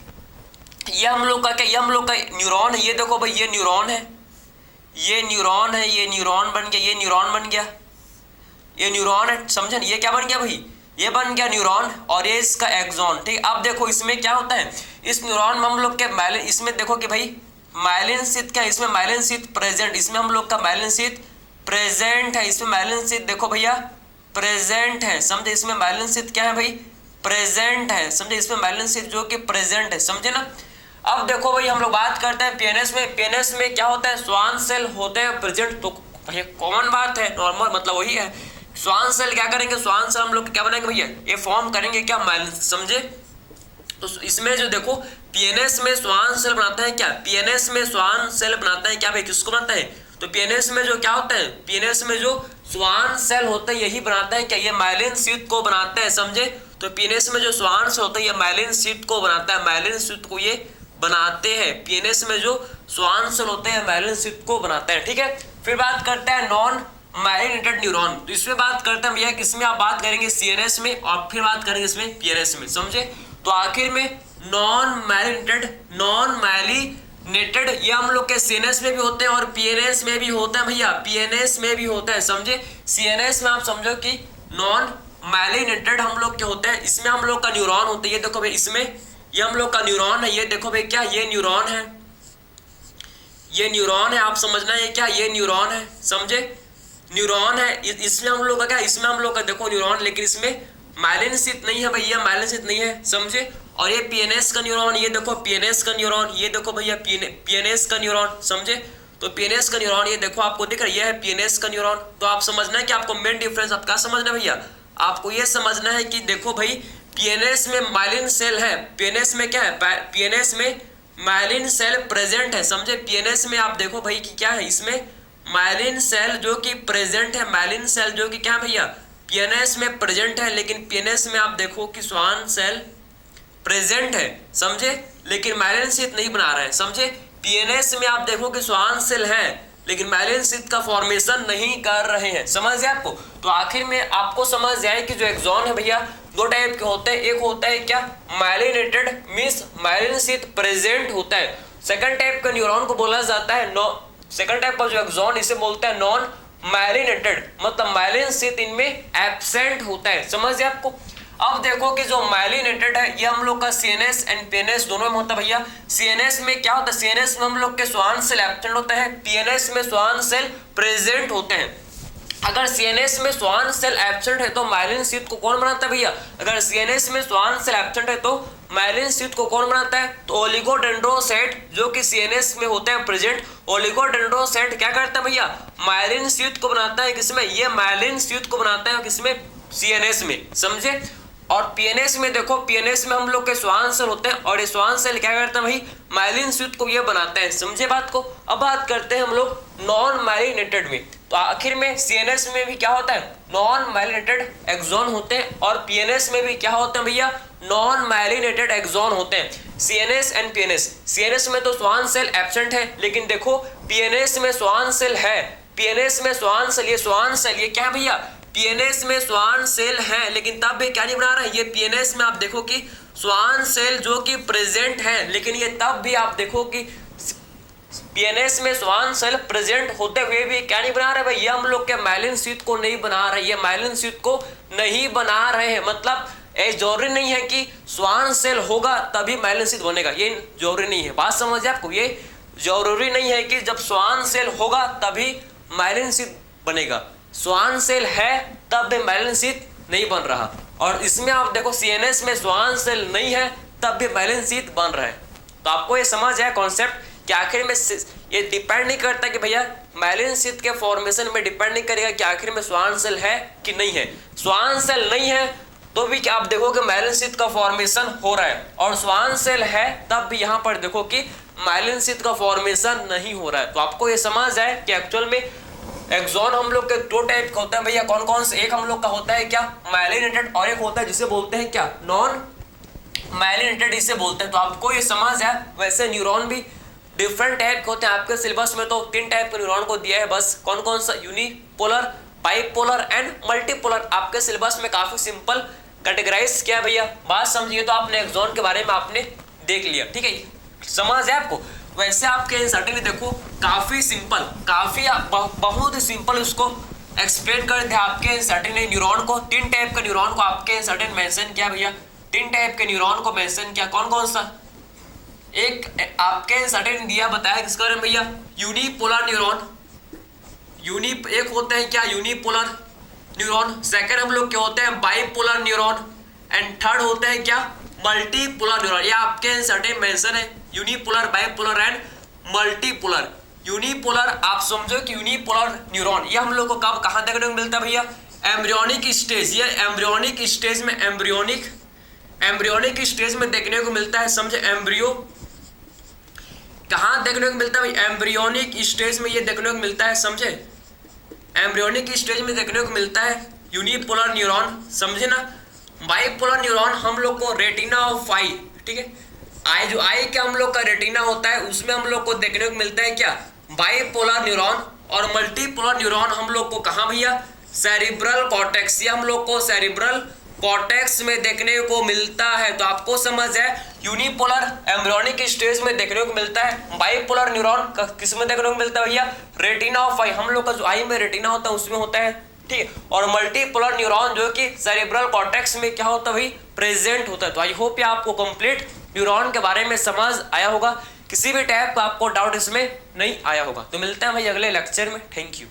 Speaker 1: ये हम लोग का क्या, ये हम लोग का न्यूरॉन है। ये देखो भाई, ये न्यूरॉन है, ये न्यूरॉन है, ये न्यूरॉन बन गया, ये न्यूरॉन बन गया, ये न्यूरॉन है, समझे। ये क्या बन गया भाई, ये बन गया न्यूरॉन, और ये इसका एक्सॉन, ठीक। अब देखो इसमें क्या होता है, इस न्यूरॉन में हम लोग के माइलिन, इसमें देखो कि भाई माइलिन शीथ क्या है, इसमें माइलिन शीथ प्रेजेंट, इसमें हम लोग का माइलिन शीथ प्रेजेंट है, इसमें माइलिन शीथ देखो भैया प्रेजेंट है, समझे। इसमें माइलिन शीथ क्या है भाई, प्रेजेंट है, समझे। इसमें माइलिन शीथ जो कि प्रेजेंट है, समझे ना। अब देखो भाई हम लोग बात करते हैं पीएनएस में। पीएनएस में क्या होता है, श्वान सेल होते हैं प्रेजेंट। तो भैया कॉमन बात है, नॉर्मल मतलब वही है। श्वान सेल क्या करेंगे, श्वान सेल हम लोग क्या बनाएंगे भैया, ये फॉर्म करेंगे क्या, माइलिन, समझे। तो इसमें जो देखो पीएनएस में श्वान सेल बनाता है क्या, पीएनएस में श्वान सेल बनाता है क्या भाई, किसको बनाता है, तो पीएनएस में जो क्या होता है, पीएनएस में जो श्वान सेल होता है यही बनाता है क्या, ये माइलिन शीथ को बनाते हैं, समझे। तो पीएनएस में जो श्वान सेल होता है ये माइलिन शीथ को बनाता है, माइलिन शीथ को ये बनाते हैं। पीएनएस में जो श्वान सेल होते हैं माइलिन शीथ को बनाते हैं, ठीक है। फिर बात करते हैं नॉन माइलिनेटेड न्यूरॉन। तो इसमें बात करते हैं भैया किसमें, आप बात करेंगे सीएनएस में, और फिर बात करेंगे इसमें पीएनएस में, समझे। तो आखिर में नॉन माइलिनेटेड ये हम लोग के सीएनएस में भी होते हैं और पीएनएस में भी होता है भैया, पीएनएस में भी होता है, समझे। सीएनएस में आप समझो कि नॉन माइलिनेटेड हम लोग के होते हैं, इसमें हम लोग का न्यूरॉन होता है। ये देखो भाई इसमें ये हम लोग का न्यूरॉन है, ये देखो भाई क्या, ये न्यूरॉन है, ये न्यूरॉन है, आप समझना है क्या, ये न्यूरॉन है, समझे। न्यूरॉन है, इसमें हम लोग का क्या, इसमें हम लोग का देखो न्यूरॉन, लेकिन इसमें माइलिन शीथ नहीं है भैया, माइलिन शीथ नहीं है, समझे। और ये पीएनएस का न्यूरॉन, ये देखो पीएनएस का न्यूरॉन, ये देखो भैया पीएनएस का न्यूरॉन, समझे। तो पीएनएस का न्यूरॉन ये देखो आपको दिख रहा है, ये है पीएनएस का न्यूरॉन। तो आप समझना है कि आपको मेन डिफरेंस आप क्या समझना है भैया, आपको ये समझना है कि देखो भाई पीएनएस में माइलिन सेल है, पीएनएस में क्या है, पीएनएस में माइलिन सेल प्रेजेंट है, समझे। पीएनएस में आप देखो भाई कि क्या है, इसमें माइलिन सेल जो कि प्रेजेंट है, माइलिन सेल जो कि क्या है भैया, पीएनएस में प्रेजेंट है। लेकिन पीएनएस में आप देखो कि श्वान सेल प्रेजेंट है, समझे, लेकिन माइलिन शीथ नहीं बना रहे हैं, समझे। पीएनएस में आप देखो कि श्वान सेल है लेकिन माइलिन शीथ का फॉर्मेशन नहीं कर रहे हैं, समझ गए आपको। तो आखिर में आपको समझ जाए कि जो एक्सॉन है भैया दो टाइप के होते हैं, एक होता है क्या, myelinated means myelin sheath present होता है। सेकंड टाइप का न्यूरॉन को बोला जाता है सेकंड टाइप का जो एक्सॉन इसे बोलते हैं नॉन माइलिनेटेड, मतलब माइलिन शीथ इनमें एब्सेंट होता है, समझ गए आपको। अब देखो कि जो माइलिनेटेड है ये हम लोग का सीएनएस एंड पीएनएस दोनों में होता है भैया। सीएनएस में क्या होता है, सीएनएस में हम लोग के श्वान सेल एब्सेंट होता है, पीएनएस में श्वान सेल प्रेजेंट होते हैं। अगर सीएनएस में श्वान सेल एब्सेंट है तो माइलिन शीथ को कौन बनाता है भैया, अगर सीएनएस में श्वान सेल एब्सेंट है तो माइलिन शीथ को कौन बनाता है? तो ओलिगोडेंड्रोसाइट जो कि सीएनएस में होते हैं प्रेजेंट, ओलिगोडेंड्रोसाइट क्या करता है भैया? माइलिन शीथ को बनाता है किसमें? ये माइलिन शीथ को बनाता है किसमें? सीएनएस में, समझे। और पीएनएस में देखो, पीएनएस में हम लोग के श्वान सेल होते हैं और ये श्वान सेल क्या करते हैं भाई? माइलिन शीथ को ये बनाते हैं, समझे बात को। अब बात करते हैं हम लोग नॉन माइलिनेटेड में। तो आखिर में सीएनएस में भी क्या होता है? नॉन माइलिनेटेड एक्सॉन होते हैं और पीएनएस में भी क्या होते हैं भैया? नॉन माइलिनेटेड एक्सॉन होते हैं। सीएनएस एंड पीएनएस, सीएनएस में तो श्वान सेल एब्सेंट है, लेकिन देखो पीएनएस में श्वान सेल है। पीएनएस में श्वान सेल, ये श्वान सेल ये क्या है भैया? पीएनएस में श्वान सेल है, लेकिन तब भी क्या नहीं बना रहा है? ये पीएनएस में आप देखो कि श्वान सेल जो कि प्रेजेंट है, लेकिन ये तब भी आप देखो कि पीएनएस में श्वान सेल प्रेजेंट होते हुए भी क्या नहीं बना रहे भाई? ये हम लोग के माइलिन शीथ को नहीं बना रहे, ये माइलिन शीथ को नहीं बना रहे हैं। मतलब ये जरूरी नहीं है कि श्वान सेल होगा तभी माइलिन शीथ बनेगा, ये जरूरी नहीं है। बात समझिए आपको, ये जरूरी नहीं है कि जब श्वान सेल होगा तभी माइलिन शीथ बनेगा। श्वान सेल है तब भी माइलिन शीथ नहीं बन रहा, और इसमें आप देखो सीएनएस में श्वान सेल नहीं है तब भी माइलिन शीथ बन रहा है। तो आपको ये समझ है कॉन्सेप्ट कि आखिर में ये डिपेंड नहीं करता कि भैया माइलिन शीथ के फॉर्मेशन में डिपेंड नहीं करेगा कि आखिर में श्वान सेल है कि नहीं है। श्वान सेल नहीं है तो भी क्या आप देखो कि माइलिन शीथ का फॉर्मेशन हो रहा है, और श्वान सेल है तब भी यहाँ पर देखो कि माइलिन शीथ का फॉर्मेशन नहीं हो रहा है। तो आपको ये समझ है कि एक्चुअल में एक्सॉन हम लोग के दो टाइप का होता है भैया। कौन कौन से? एक हम लोग का होता है क्या? माइलिनेटेड, और एक होता है जिसे बोलते हैं क्या? नॉन माइलिनेटेड, इसे बोलते हैं। तो आपको ये समझ है। वैसे न्यूरॉन भी डिफरेंट टाइप के होते हैं। आपके सिलेबस में तो 3 टाइप के न्यूरॉन को दिया है बस। कौन कौन सा? Unipolar, bipolar and multipolar. आपके सिलेबस में काफी सिंपल कैटेगराइज किया भैया। बात समझिए तो आपने एक्सॉन के बारे में आपने देख लिया, ठीक है, समझ है आपको। वैसे आपके एनसीईआरटी देखो काफी सिंपल, काफी बहुत ही सिंपल उसको एक्सप्लेन कर दिया आपके एनसीईआरटी ने। न्यूरॉन को 3 टाइप के न्यूरॉन को आपके एनसीईआरटी ने मेंशन किया भैया। 3 टाइप के न्यूरॉन को मेंशन किया। कौन कौन सा? एक आपके एनसीईआरटी ने दिया, बताया किसका बारे में भैया? Unipolar neuron. एक होते हैं क्या? Unipolar neuron. सेकंड हम लोग क्या होते हैं? Bipolar neuron. एंड थर्ड होते हैं क्या? Multipolar neuron. ये आपके एनसीईआरटी में मेंशन है, unipolar, bipolar and multipolar. Unipolar आप समझो कि यूनिपोलर न्यूरॉन ये हम लोग को कब कहां देखने को मिलता है भैया? Embryonic stage. ये एम्ब्रियोनिक स्टेज में, एम्ब्रियोनिक स्टेज में देखने को मिलता है, समझे। एम्ब्रियो कहां देखने को मिलता है भाई? एम्ब्रियोनिक स्टेज में ये देखने को मिलता है, समझे। एम्ब्रियोनिक स्टेज में देखने को मिलता है यूनिपोलर न्यूरॉन, समझे ना। बाइपोलर न्यूरॉन हम लोग को रेटिना ऑफ आई, ठीक है, आई जो आई का हम लोग का रेटिना होता है उसमें हम लोग को देखने को मिलता है क्या? Bipolar neuron. और मल्टीपोलर न्यूरॉन हम लोग को कहां भैया? Cerebral cortex. ये हम लोग को सेरिब्रल कॉर्टेक्स में देखने को मिलता है। तो आपको समझ है यूनिपोलर एम्ब्रियोनिक स्टेज में देखने को मिलता है। बाइपोलर न्यूरॉन किस में देखने को मिलता है भैया? रेटिना ऑफ आई। हम लोग का जो आई में रेटिना होता है उसमें होता है, ठीक है। और मल्टीपोलर न्यूरॉन जो कि सेरिब्रल कॉर्टेक्स में क्या होता है भाई? प्रेजेंट होता है। तो आई होप आपको कंप्लीट न्यूरॉन के बारे में समझ आया होगा। किसी भी टाइप का आपको डाउट इसमें नहीं आया होगा। तो मिलते हैं भाई अगले लेक्चर में। Thank you.